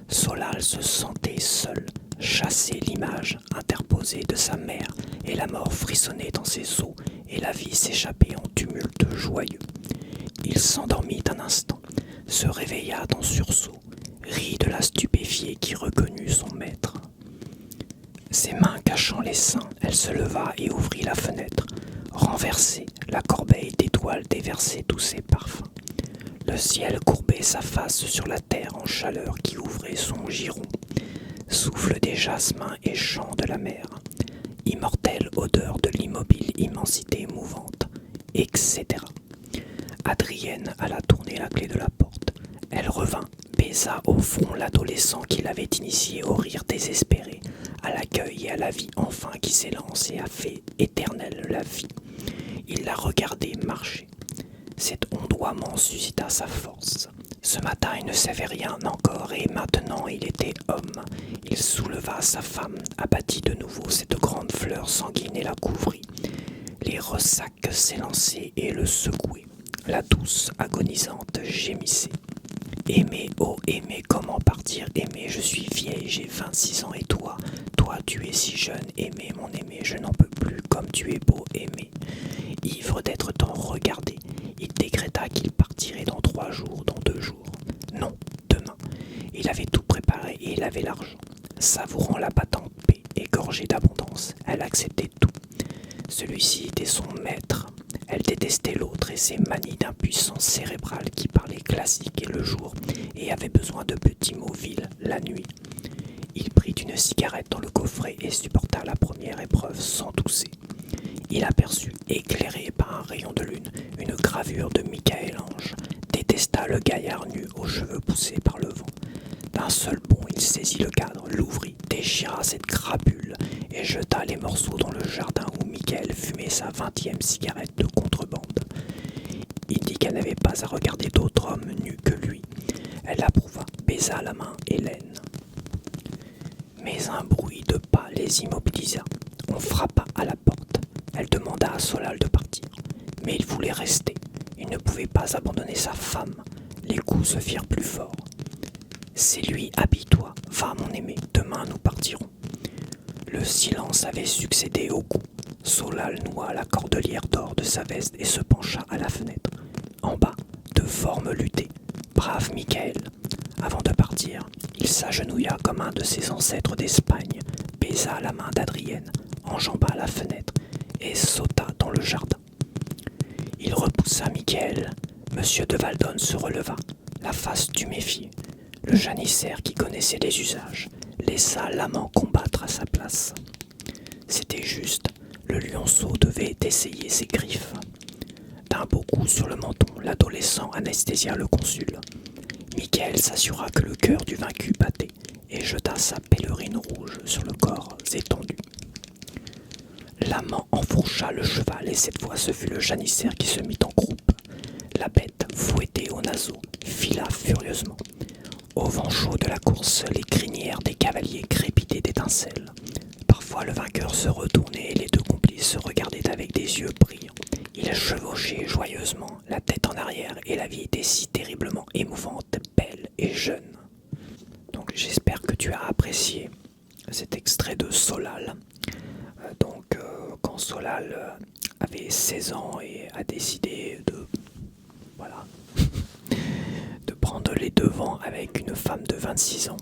Solal se sentait seul, chassait l'image interposée de sa mère et la mort frissonnait dans ses os et la vie s'échappait en tumulte joyeux. Il s'endormit un instant, se réveilla en sursaut, rit de la stupéfiée qui reconnut son maître. Ses mains cachant les seins, elle se leva et ouvrit la fenêtre. Renversée, la corbeille d'étoiles déversait tous ses parfums. Le ciel courbait sa face sur la terre en chaleur qui ouvrait son giron. Souffle des jasmins et chant de la mer. Immortelle odeur de l'immobile immensité mouvante, etc. Adrienne alla tourner la clé de la porte. Elle revint, baisa au front l'adolescent qui l'avait initié au rire désespéré, à l'accueil et à la vie enfin qui s'élance et a fait éternelle la vie. Il la regardait marcher. Cet ondoiement suscita sa force. Ce matin, il ne savait rien encore et maintenant il était homme. Il souleva sa femme, abattit de nouveau cette grande fleur sanguine et la couvrit. Les ressacs s'élançaient et le secouaient. La douce, agonisante gémissait. Aimer, oh aimer, comment partir aimer, je suis vieille, j'ai 26 ans et toi tu es si jeune, aimer, mon aimé, je n'en peux plus, comme tu es beau, aimer. Ivre d'être tant regardé, il décréta qu'il partirait dans 3 jours, dans 2 jours. Non, demain. Il avait tout préparé et il avait l'argent. Savourant la battante paix, égorgée d'abondance, elle acceptait tout. Celui-ci était son maître. Elle détestait l'autre et ses manies d'impuissance cérébrale qui parlait classique et le jour et avait besoin de petits mots vils la nuit. Il prit une cigarette dans le coffret et supporta la première épreuve sans tousser. Il aperçut, éclairé par un rayon de lune, une gravure de Michel-Ange, détesta le gaillard nu aux cheveux poussés par le vent. D'un seul bond, il saisit le cadre, l'ouvrit, déchira cette crapule et jeta les morceaux dans le jardin où Michael fumait sa 20e cigarette de contrebande. Il dit qu'elle n'avait pas à regarder d'autres hommes nus que lui. Elle l'approuva, baisa la main Hélène. Mais un bruit de pas les immobilisa. On frappa à la porte. Elle demanda à Solal de partir. Mais il voulait rester. Il ne pouvait pas abandonner sa femme. Les coups se firent plus forts. C'est lui, habille-toi. Va, mon aimé, demain nous partirons. Le silence avait succédé au coup. Solal noua la cordelière d'or de sa veste et se pencha à la fenêtre. En bas, deux formes luttaient. Brave Michael. Avant de partir, il s'agenouilla comme un de ses ancêtres d'Espagne, baisa la main d'Adrienne, enjamba la fenêtre et sauta dans le jardin. Il repoussa Michael. Monsieur de Valdonne se releva, la face tuméfiée. Le janissaire qui connaissait les usages laissa l'amant combattre à sa place. C'était juste, le lionceau devait essayer ses griffes. D'un beau coup sur le menton, l'adolescent anesthésia le consul. Michael s'assura que le cœur du vaincu battait et jeta sa pèlerine rouge sur le corps étendu. L'amant enfourcha le cheval et cette fois ce fut le janissaire qui se mit en croupe. La bête, fouettée au naseau, fila furieusement. Au vent chaud de la course, les crinières des cavaliers crépitaient d'étincelles. Parfois le vainqueur se retournait et les deux complices se regardaient avec des yeux brillants. Ils chevauchaient joyeusement, la tête en arrière, et la vie était si terriblement émouvante, belle et jeune. Donc j'espère que tu as apprécié cet extrait de Solal. Quand Solal avait 16 ans et a décidé de prendre les devants avec une femme de 26 ans.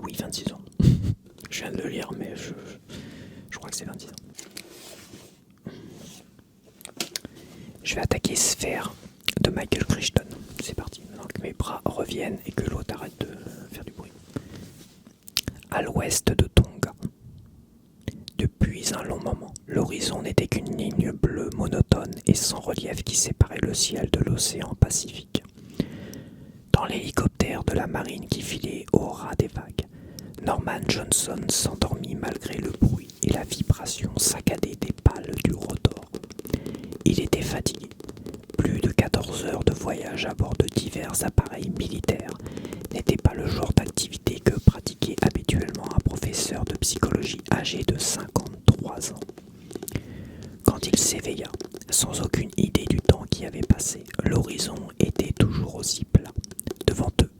Oui, 26 ans. Je viens de le lire, mais je crois que c'est 26 ans. Je vais attaquer Sphère de Michael Crichton. C'est parti. Maintenant que mes bras reviennent et que l'autre arrête de faire du bruit. À l'ouest de Tonga. Depuis un long moment, l'horizon n'était qu'une ligne bleue monotone et sans relief qui séparait le ciel de l'océan Pacifique. Dans l'hélicoptère de la marine qui filait au ras des vagues, Norman Johnson s'endormit malgré le bruit et la vibration saccadée des pales du rotor. Il était fatigué. Plus de 14 heures de voyage à bord de divers appareils militaires n'était pas le genre d'activité que pratiquait habituellement un professeur de psychologie âgé de 53 ans. Quand il s'éveilla, sans aucune idée du temps qui avait passé, l'horizon était toujours aussi plat. Devant eux,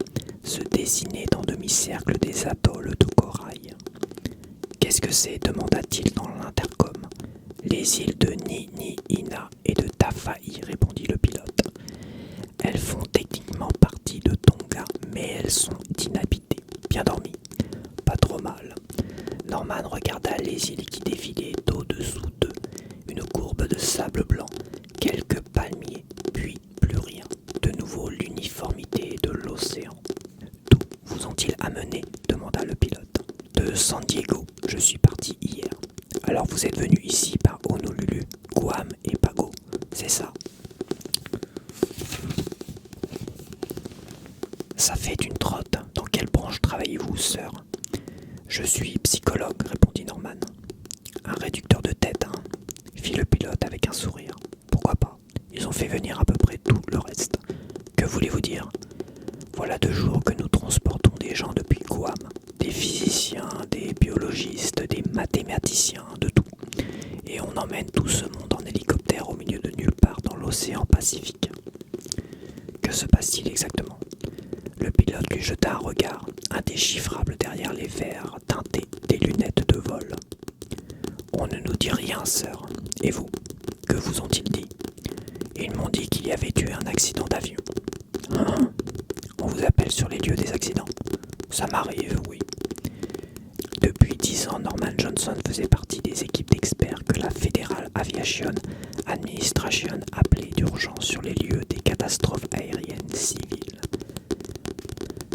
se dessinaient en demi-cercle des atolls de corail. « Qu'est-ce que c'est » demanda-t-il dans l'intercom. « Les îles de sable blanc, quelques palmiers, puis plus rien. De nouveau l'uniformité de l'océan. D'où vous ont-ils amené demanda le pilote. De San Diego, je suis parti hier. Alors vous êtes venu ici par Honolulu, Guam et Pago, c'est ça? Ça fait une trotte. Dans quelle branche travaillez-vous, sœur? Je suis psychologue, répondit Norman. Un réducteur de tête, hein, fit le pilote avec un sourire. Pourquoi pas? Ils ont fait venir à peu près tout le reste. Que voulez-vous dire? Voilà 2 jours que nous transportons des gens depuis Guam. Des physiciens, des biologistes, des mathématiciens, de tout. Et on emmène tout ce monde en hélicoptère au milieu de nulle part dans l'océan Pacifique. Que se passe-t-il exactement? Le pilote lui jeta un regard indéchiffrable derrière les verres teintés des lunettes de vol. On ne nous dit rien, sœur. Et vous? Que vous ont-ils dit? Ils m'ont dit qu'il y avait eu un accident d'avion. Hein? On vous appelle sur les lieux des accidents? Ça m'arrive, oui. Depuis 10 ans, Norman Johnson faisait partie des équipes d'experts que la Federal Aviation Administration appelait d'urgence sur les lieux des catastrophes aériennes civiles.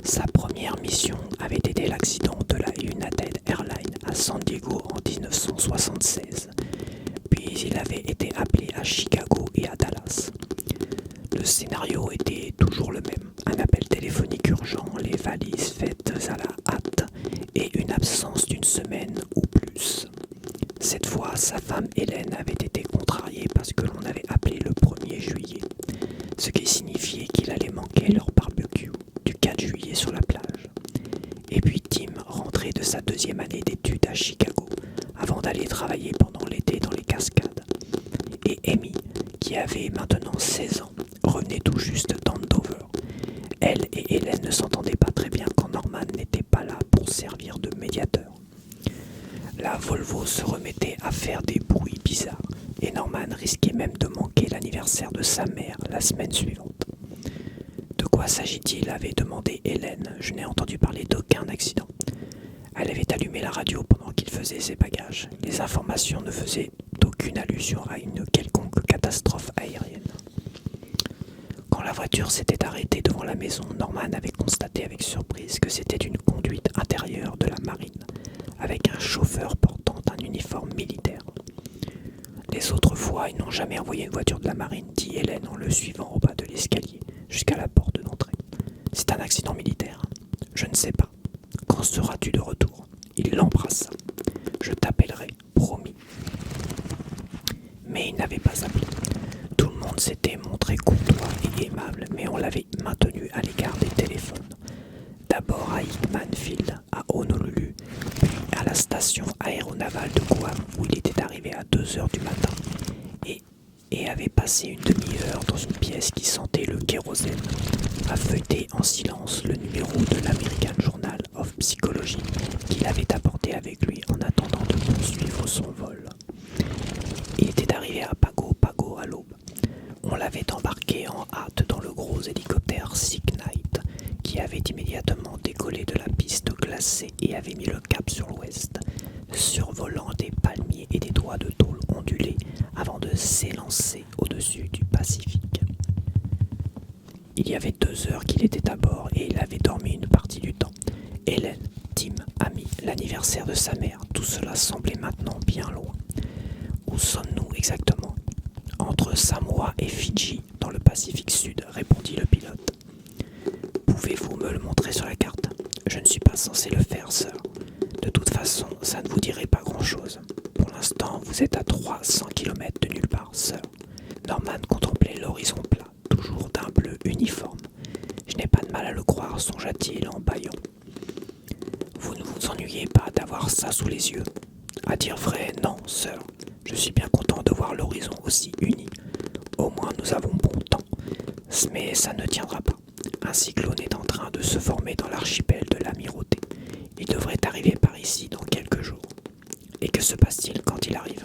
Sa première mission avait été l'accident de la United Airlines à San Diego en 1976, puis il avait été appelé à Chicago et à Dallas. Le scénario était toujours le même, un appel téléphonique urgent, les valises faites à la hâte et une absence d'une semaine ou plus. Cette fois, sa femme Hélène avait été contrariée parce que l'on avait appelé le 1er juillet, ce qui signifiait qu'il allait manquer leur barbecue du 4 juillet sur la plage. Et puis Tim rentrait de sa 2e année d'études à Chicago avant d'aller travailler pendant l'été dans les Cascades. Et Amy, qui avait maintenant 16 ans, revenait tout juste d'Andover. Elle et Hélène ne s'entendaient pas très bien quand Norman n'était pas là pour servir de médiateur. La Volvo se remettait à faire des bruits bizarres et Norman risquait même de manquer l'anniversaire de sa mère la semaine suivante. De quoi s'agit-il? Avait demandé Hélène. Je n'ai entendu parler d'aucun accident. Elle avait allumé la radio pendant qu'il faisait ses bagages. Les informations ne faisaient aucune allusion à une quelconque catastrophe aérienne. Quand la voiture s'était arrêtée devant la maison, Norman avait constaté avec surprise que c'était une conduite intérieure de la marine, avec un chauffeur portant un uniforme militaire. Les autres fois, ils n'ont jamais envoyé une voiture de la marine, dit Hélène en le suivant au bas de l'escalier, jusqu'à la porte d'entrée. C'est un accident militaire. Je ne sais pas. Quand seras-tu de retour? Il l'embrassa. Je t'appellerai, promis. Mais il n'avait pas appelé. Tout le monde s'était montré courtois et aimable, mais on l'avait maintenu à l'égard des téléphones. D'abord à Hickman Field, à Honolulu, puis à la station aéronavale de Guam, où il était arrivé à 2h du matin, et avait passé une demi-heure dans une pièce qui sentait le kérosène, à feuilleter en silence le numéro de l'American Journal of Psychology qu'il avait apporté avec lui en attendant de poursuivre son vol. Il était arrivé à Pago à l'aube. On l'avait embarqué en hâte dans le gros hélicoptère Sick Knight, qui avait immédiatement décollé de la piste glacée et avait mis le cap sur l'ouest, survolant des palmiers et des toits de tôle ondulés avant de s'élancer au-dessus du Pacifique. Il y avait 2 heures qu'il était à bord et il avait dormi une partie du temps. Hélène, Tim, Amy, l'anniversaire de sa mère, tout cela semblait maintenant bien loin. Où sommes-nous exactement? Entre Samoa et Fidji, dans le Pacifique Sud, répondit le pilote. Pouvez-vous me le montrer sur la carte? Je ne suis pas censé le faire, sœur. De toute façon, ça ne vous dirait pas grand-chose. Pour l'instant, vous êtes à 300 km de nulle part, sœur. Norman contemplait l'horizon plat, toujours d'un bleu uniforme. Je n'ai pas de mal à le croire, songea-t-il en bâillant. Vous ne vous ennuyez pas d'avoir ça sous les yeux? À dire vrai, non, sœur. Je suis bien content de voir l'horizon aussi uni. Au moins nous avons bon temps. Mais ça ne tiendra pas. Un cyclone est en train de se former dans l'archipel de l'Amirauté. Il devrait arriver par ici dans quelques jours. Et que se passe-t-il quand il arrive?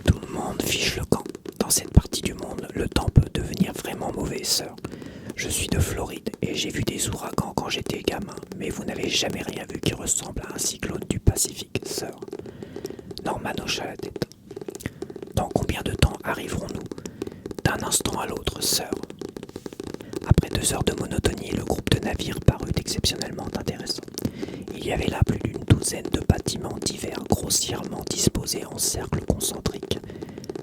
Tout le monde fiche le camp. Dans cette partie du monde, le temps peut devenir vraiment mauvais, sœur. Je suis de Floride et j'ai vu des ouragans quand j'étais gamin, mais vous n'avez jamais rien vu qui ressemble à un cyclone du Pacifique, sœur. Norman hocha la tête. Dans combien de temps arriverons-nous d'un instant à l'autre, sœur? Après 2 heures de monotonie, le groupe de navires parut exceptionnellement intéressant. Il y avait là plus d'une douzaine de bâtiments divers grossièrement disposés en cercles concentriques.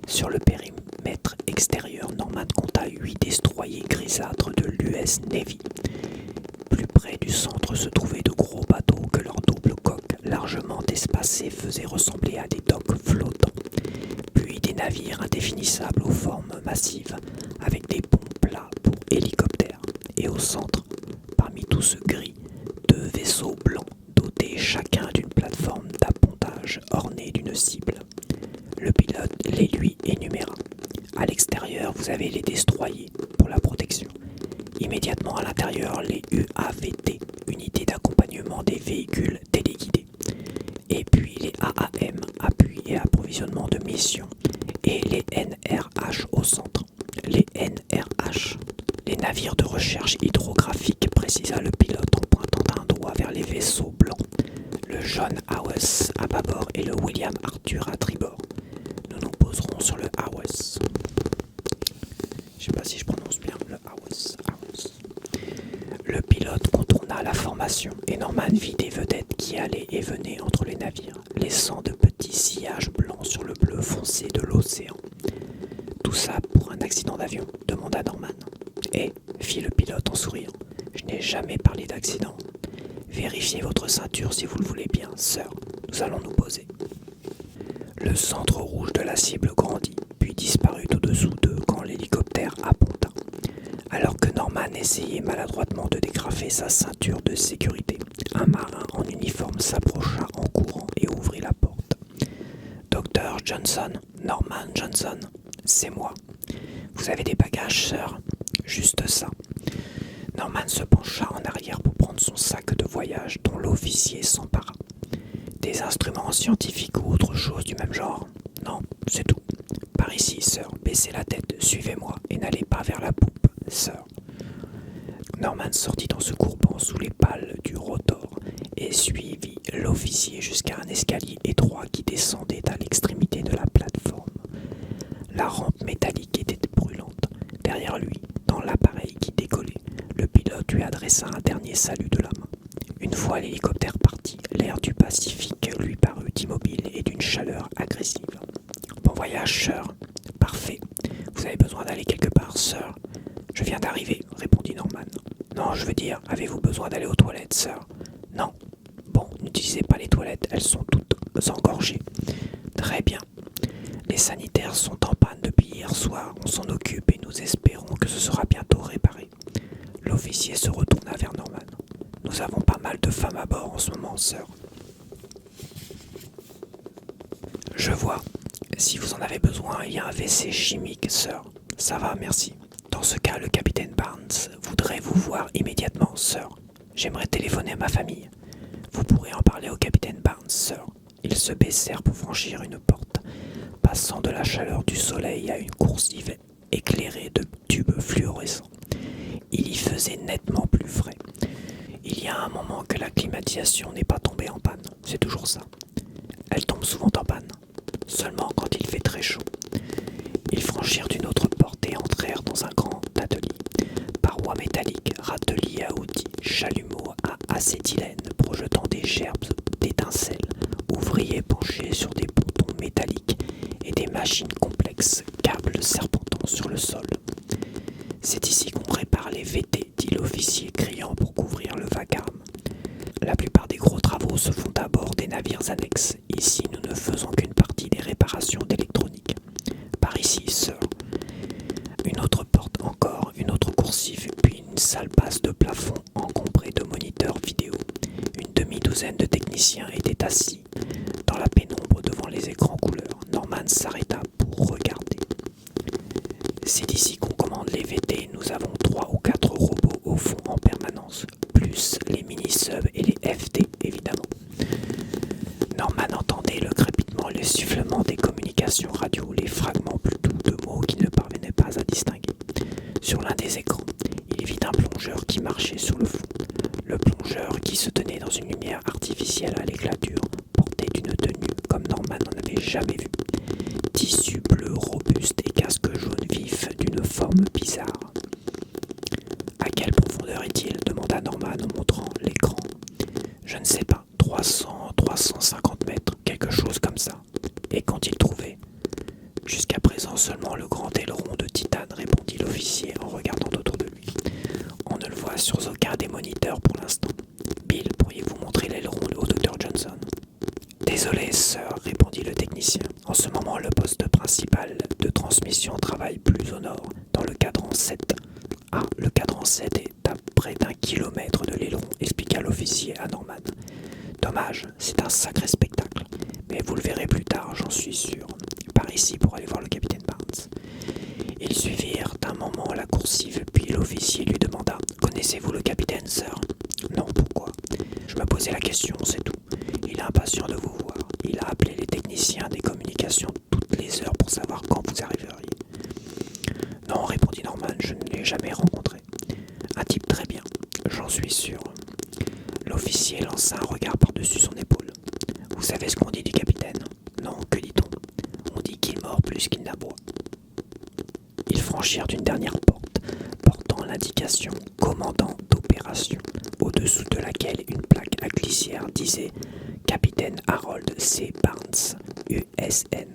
Sur le périmètre extérieur, Norman compta 8 destroyers grisâtres de l'US Navy. Plus près du centre se trouvaient de gros bateaux que leurs doubles coques largement espacées faisaient ressembler à des docks flottants. Puis des navires indéfinissables aux formes massives, avec des ponts plats pour hélicoptères. Et au centre, parmi tout ce gris, 2 vaisseaux blancs dotés chacun d'une plateforme d'appontage ornée d'une cible. Le pilote les lui énuméra. À l'extérieur, vous avez les destroyers pour la protection. Immédiatement à l'intérieur, les UAVT, unités d'accompagnement des véhicules téléguidés. Et puis les AAM, appui et approvisionnement de missions. Et les NRH au centre. Les NRH, les navires de recherche hydrographique, précisa le pilote en pointant d'un doigt vers les vaisseaux blancs. Le John Howes à bâbord et le William Arthur à tribord. Nous nous poserons sur le Howes. Je sais pas si je prononce bien le Howes. Le pilote contourna la formation et Norman vit des vedettes qui allaient et venaient entre les navires, laissant de petits sillages blancs sur le bleu foncé de l'océan. Tout ça pour un accident d'avion, demanda Norman. Eh, fit le pilote en souriant, je n'ai jamais parlé d'accident. Vérifiez votre ceinture si vous le voulez bien, sœur. Nous allons nous poser. Le centre rouge de la cible grandit, puis disparut au-dessous d'eux quand l'hélicoptère apponta. Alors que Norman essayait maladroitement de dégrafer sa ceinture de sécurité, un marin en uniforme s'approcha en courant et ouvrit la porte. « Docteur Johnson, Norman Johnson, c'est moi. Vous avez des bagages, sœur? Juste ça. » Norman se pencha en arrière pour prendre son sac de voyage dont l'officier s'empara. Des instruments scientifiques ou autre chose du même genre? Non, c'est tout. Par ici, sœur, baissez la tête, suivez-moi et n'allez pas vers la poupe, sœur. Norman sortit en se courbant sous les pales du rotor et suivit l'officier jusqu'à un escalier étroit qui descendait à l'extrémité de la plateforme. La rampe métallique était brûlante. Derrière lui, dans l'appareil qui décollait, le pilote lui adressa un dernier salut de la main. Une fois l'hélicoptère parti, l'air du Pacifique lui parut immobile et d'une chaleur agressive. « Bon voyage, sœur. Parfait. Vous avez besoin d'aller quelque part, sœur? »« Je viens d'arriver, répondit Norman. Non, je veux dire, avez-vous besoin d'aller aux toilettes, sœur? Non. Bon, n'utilisez pas les toilettes, elles sont toutes engorgées. Très bien. Les sanitaires sont en panne depuis hier soir, on s'en occupe et nous espérons que ce sera bientôt réparé. L'officier se retourna vers Norman. Nous avons pas mal de femmes à bord en ce moment, sœur. Je vois. Si vous en avez besoin, il y a un WC chimique, sœur. Ça va, merci. Dans ce cas, le capitaine Barnes voudrait vous voir immédiatement, sœur. J'aimerais téléphoner à ma famille. Vous pourrez en parler au capitaine Barnes, sœur. Ils se baissèrent pour franchir une porte, passant de la chaleur du soleil à une coursive éclairée de tubes fluorescents. Il y faisait nettement plus frais. Il y a un moment que la climatisation n'est pas tombée en panne, c'est toujours ça. Elle tombe souvent en panne, seulement quand il fait très chaud. Ils franchirent une autre porte et entrèrent dans un grand atelier. Parois métalliques, râteliers à outils, chalumeaux à acétylène projetant des gerbes d'étincelles, ouvriers penchés sur des pontons métalliques et des machines complexes, câbles serpentant sur le sol. C'est ici qu'on répare les VT, dit l'officier criant pour couvrir le vacarme. La plupart des gros travaux se font à bord des navires annexes. Ici, nous ne faisons qu'une partie des réparations d'électronique. Par ici, sœur. Une autre porte encore, une autre coursive, puis une salle basse de plafond encombrée de moniteurs vidéo. Une demi-douzaine de techniciens étaient assis dans la pénombre devant les écrans couleurs. Norman s'arrêta pour regarder. C'est d'ici qu'on commande les VT. Nous avons 3 ou 4 robots au fond en permanence, plus les mini-subs et les FT, évidemment. Norman entendait le crépitement et le sifflement des communications radio, les fragments plus doux de mots qu'il ne parvenait pas à distinguer. Sur l'un des écrans, il vit un plongeur qui marchait sur le fond. Le plongeur, qui se tenait dans une lumière artificielle à l'éclature, portait une tenue comme Norman n'en avait jamais vus. Tissu bleu robuste et casque jaune vif d'une forme bizarre. À quelle profondeur est-il demanda Norman en montrant l'écran. Je ne sais pas, 350 mètres, quelque chose comme ça. Et qu'ont-ils trouvé? Jusqu'à présent seulement le grand aileron de titane, répondit l'officier en regardant autour de lui. On ne le voit sur aucun des moniteurs pour l'instant. Bill, pourriez-vous montrer l'aileron au Dr Johnson? Désolé, sir, répondit le technicien. En ce moment, le poste principal de transmission travaille plus au nord, dans le cadran 7. Ah, le cadran 7 est à près d'1 kilomètre de l'aileron, expliqua l'officier à Norman. Dommage, c'est un sacré spectacle. Mais vous le verrez plus tard, j'en suis sûr. Par ici pour aller voir le capitaine Barnes. Ils suivirent un moment la coursive, puis l'officier lui demanda « Connaissez-vous le capitaine, sir ?»« Non, pourquoi ?»« Je me posais la question, c'est tout. Il est impatient de vous voir. Il a appelé les techniciens des communications toutes les heures pour savoir quand vous arriveriez. »« Non, répondit Norman, je ne l'ai jamais rencontré. Un type très bien, j'en suis sûr. » L'officier lança un regard par-dessus son épaule. « Vous savez ce qu'on dit du capitaine ? » ?»« Non, que dit-on ? » ?»« On dit qu'il mord plus qu'il n'aboie. » Ils franchirent une dernière porte, portant l'indication « Commandant d'opération », au-dessous de laquelle une plaque à glissière disait « Capitaine Harold C. Barnes, USN ».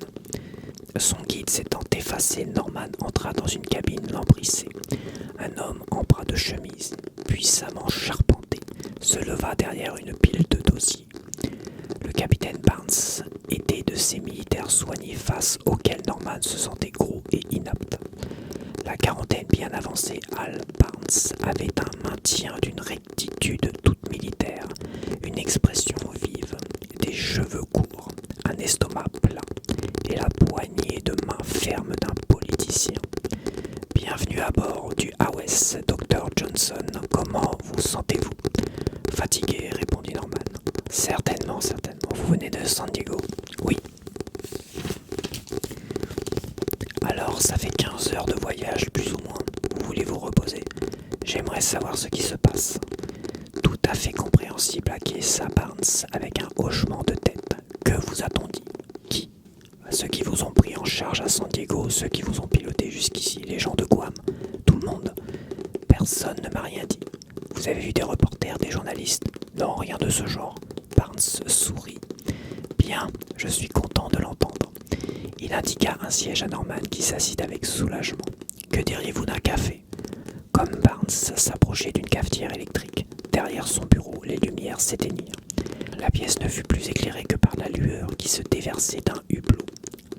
Son guide s'étant effacé, Norman entra dans une cabine lambrissée. Un homme en bras de chemise, puissamment charpenté, se leva derrière une pile de dossiers. Le capitaine Barnes était de ces militaires soignés face auxquels Norman se sentait gros et inapte. La quarantaine bien avancée, Al Barnes avait un maintien d'une rectitude toute militaire, une expression vive, des cheveux courts, un estomac plat et la poignée de main ferme d'un politicien. « Bienvenue à bord du AOS, Dr Johnson. Comment vous sentez-vous ?»« Fatigué, répondit Norman. « Certainement, certainement. Vous venez de San Diego ?»« Oui. » Alors, ça fait 15 heures de voyage, plus ou moins. Vous voulez vous reposer? J'aimerais savoir ce qui se passe. Tout à fait compréhensible, acquiesça Barnes avec un hochement de tête. Que vous a-t-on dit? Qui? Ceux qui vous ont pris en charge à San Diego, ceux qui vous ont piloté jusqu'ici, les gens de Guam, tout le monde. Personne ne m'a rien dit. Vous avez vu des reporters, des journalistes? Non, rien de ce genre. Barnes sourit. Bien, je suis content de l'entendre. Il indiqua un siège à Norman qui s'assit avec soulagement. Que diriez-vous d'un café? Comme Barnes s'approchait d'une cafetière électrique, derrière son bureau, les lumières s'éteignirent. La pièce ne fut plus éclairée que par la lueur qui se déversait d'un hublot.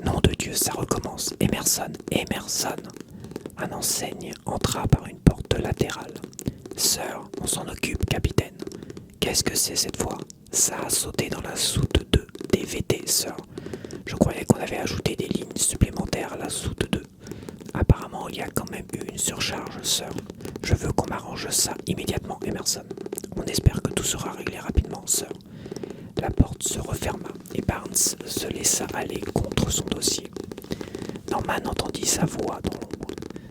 Nom de Dieu, ça recommence. Emerson, Emerson. Un enseigne entra par une porte latérale. Sir, on s'en occupe, capitaine. Qu'est-ce que c'est cette fois? Ça a sauté dans la soute 2 des VT, sir. Je croyais qu'on avait ajouté des lignes supplémentaires à la soute 2. Apparemment, il y a quand même eu une surcharge, sir. Je veux qu'on m'arrange ça immédiatement, Emerson. On espère que tout sera réglé rapidement, sir. La porte se referma et Barnes se laissa aller contre son dossier. Norman entendit sa voix dans l'ombre.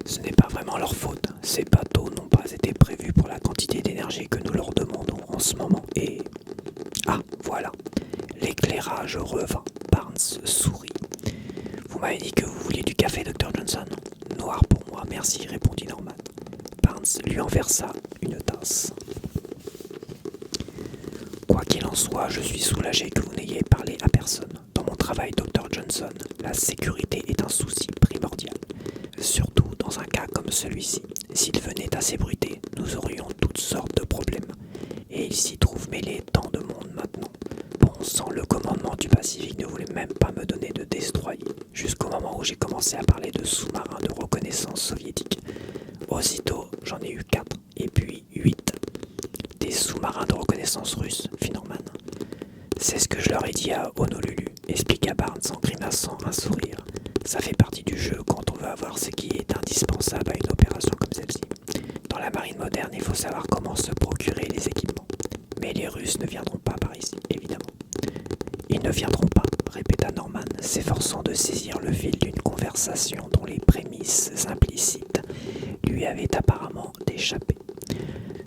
Ce n'est pas vraiment leur faute. Ces bateaux n'ont pas été prévus pour la quantité d'énergie que nous leur demandons en ce moment et... Ah, voilà. L'éclairage revint. Barnes sourit. Vous m'avez dit que vous vouliez du café, Dr Johnson? Noir pour moi, merci, répondit Norman. Barnes lui en versa une tasse. Quoi qu'il en soit, je suis soulagé que vous n'ayez parlé à personne. Dans mon travail, Dr Johnson, la sécurité est un souci primordial. Surtout dans un cas comme celui-ci. S'il venait à s'ébruiter, nous aurions toutes sortes de problèmes. Et il s'y trouve mêlé tant de monde maintenant. Bon sang, le commandement du Pacifique ne voulait même pas me donner de destroyer, jusqu'au moment où j'ai commencé à parler de sous-marins de reconnaissance soviétique. Aussitôt, j'en ai eu 4, et puis 8. Des sous-marins de reconnaissance russes, fit Norman. C'est ce que je leur ai dit à Honolulu, expliqua Barnes en grimaçant un sourire. Ça fait partie du jeu quand on veut avoir ce qui est indispensable à une opération comme celle-ci. Dans la marine moderne, il faut savoir comment se procurer les équipements. Mais les Russes ne viendront pas par ici, évidemment. Ils ne viendront pas, répéta Norman, s'efforçant de saisir le fil d'une conversation dont les prémices implicites lui avaient apparemment échappé.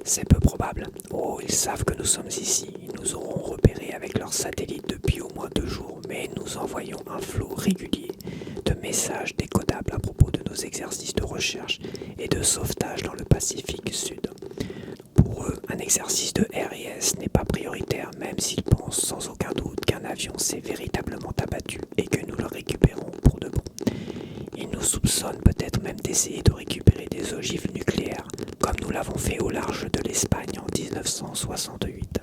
C'est peu probable. Oh, ils savent que nous sommes ici. Ils nous auront repérés avec leurs satellites depuis au moins 2 jours, mais nous en envoyons un flot régulier de messages décodables à propos de nos exercices de recherche et de sauvetage dans le Pacifique Sud. Pour eux, un exercice de RIS n'est pas prioritaire, même s'ils pensent sans aucun doute qu'un avion s'est véritablement abattu et que nous le récupérons pour de bon. Ils nous soupçonnent peut-être même d'essayer de récupérer des ogives nucléaires, comme nous l'avons fait au large de l'Espagne en 1968.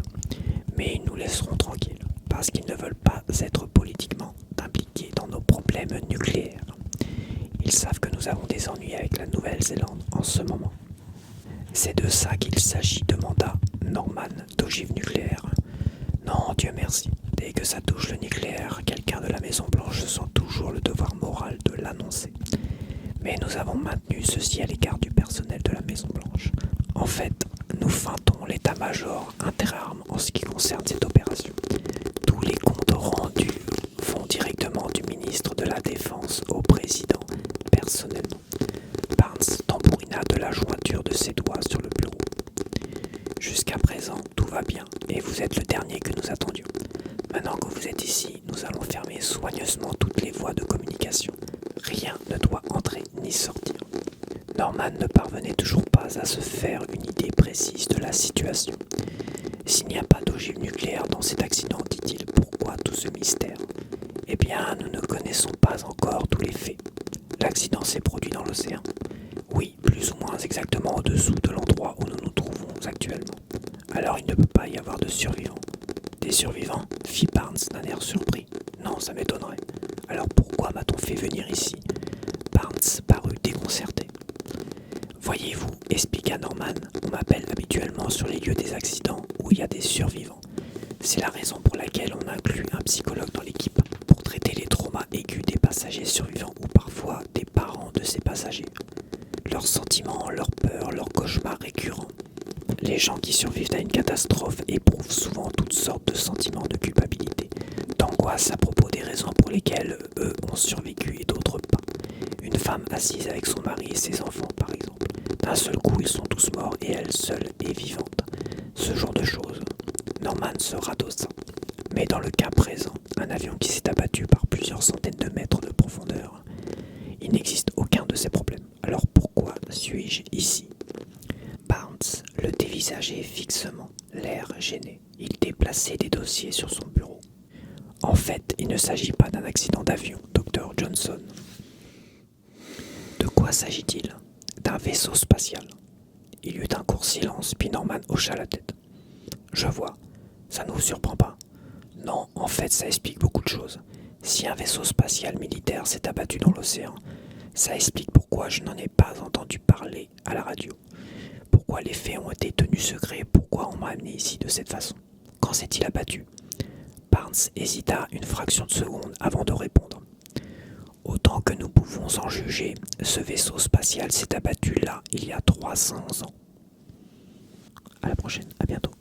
Mais ils nous laisseront tranquilles, parce qu'ils ne veulent pas être politiquement impliqués dans nos problèmes nucléaires. Ils savent que nous avons des ennuis avec la Nouvelle-Zélande en ce moment. C'est de ça qu'il s'agit, demanda Norman d'ogives nucléaires. Non, Dieu merci. Dès que ça touche le nucléaire, quelqu'un de la Maison-Blanche sent toujours le devoir moral de l'annoncer. Mais nous avons maintenu ceci à l'écart du personnel de la Maison-Blanche. En fait, nous feintons l'état-major interarmes en ce qui concerne cette opération. Tous les comptes rendus vont directement du ministre de la Défense au président, personnellement. Barnes tambourina de la jointure de ses doigts sur le bureau. Jusqu'à présent, tout va bien, et vous êtes le dernier que nous attendions. Maintenant que vous êtes ici, nous allons fermer soigneusement toutes les voies de communication. Rien ne doit entrer ni sortir. Norman ne parvenait toujours pas à se faire une idée précise de la situation. S'il n'y a pas d'ogive nucléaire dans cet accident, dit-il, pourquoi tout ce mystère? Eh bien, nous ne connaissons pas encore tous les faits. L'accident s'est produit dans l'océan. Oui, plus ou moins exactement au-dessous de l'endroit où nous nous trouvons actuellement. Alors il ne peut pas y avoir de survivants. Des survivants? Fit Barnes d'un air surpris. Non, ça m'étonnerait. Alors pourquoi m'a-t-on fait venir ici? Barnes parut déconcerté. Voyez-vous, expliqua Norman, on m'appelle habituellement sur les lieux des accidents où il y a des survivants. C'est la raison pour laquelle on inclut un psychologue dans l'équipe pour traiter les traumas aigus des passagers survivants ou parfois des parents de ces passagers. Leurs sentiments, leurs peurs, leurs cauchemars récurrents. Les gens qui survivent à une catastrophe éprouvent souvent toutes sortes de sentiments de culpabilité, d'angoisse à propos des raisons pour lesquelles eux ont survécu et d'autres pas. Une femme assise avec son mari et ses enfants, par exemple. D'un seul coup, ils sont tous morts et elle seule est vivante. Ce genre de choses. Norman se radossa. Mais dans le cas présent, un avion qui s'est abattu par plusieurs centaines de mètres de profondeur, il n'existe aucun de ces problèmes. Alors pourquoi suis-je ici? Barnes le dévisageait fixement, l'air gêné. Il déplaçait des dossiers sur son bureau. En fait, il ne s'agit pas d'un accident d'avion, Dr. Johnson. De quoi s'agit-il? D'un vaisseau spatial. Il y eut un court silence, puis Norman hocha la tête. Je vois. Ça ne vous surprend pas? Non, en fait, ça explique beaucoup de choses. Si un vaisseau spatial militaire s'est abattu dans l'océan, ça explique pourquoi je n'en ai pas entendu parler à la radio. Pourquoi les faits ont été tenus secrets, pourquoi on m'a amené ici de cette façon. Quand s'est-il abattu? Barnes hésita une fraction de seconde avant de répondre. Autant que nous pouvons en juger, ce vaisseau spatial s'est abattu là il y a 300 ans. À la prochaine, à bientôt.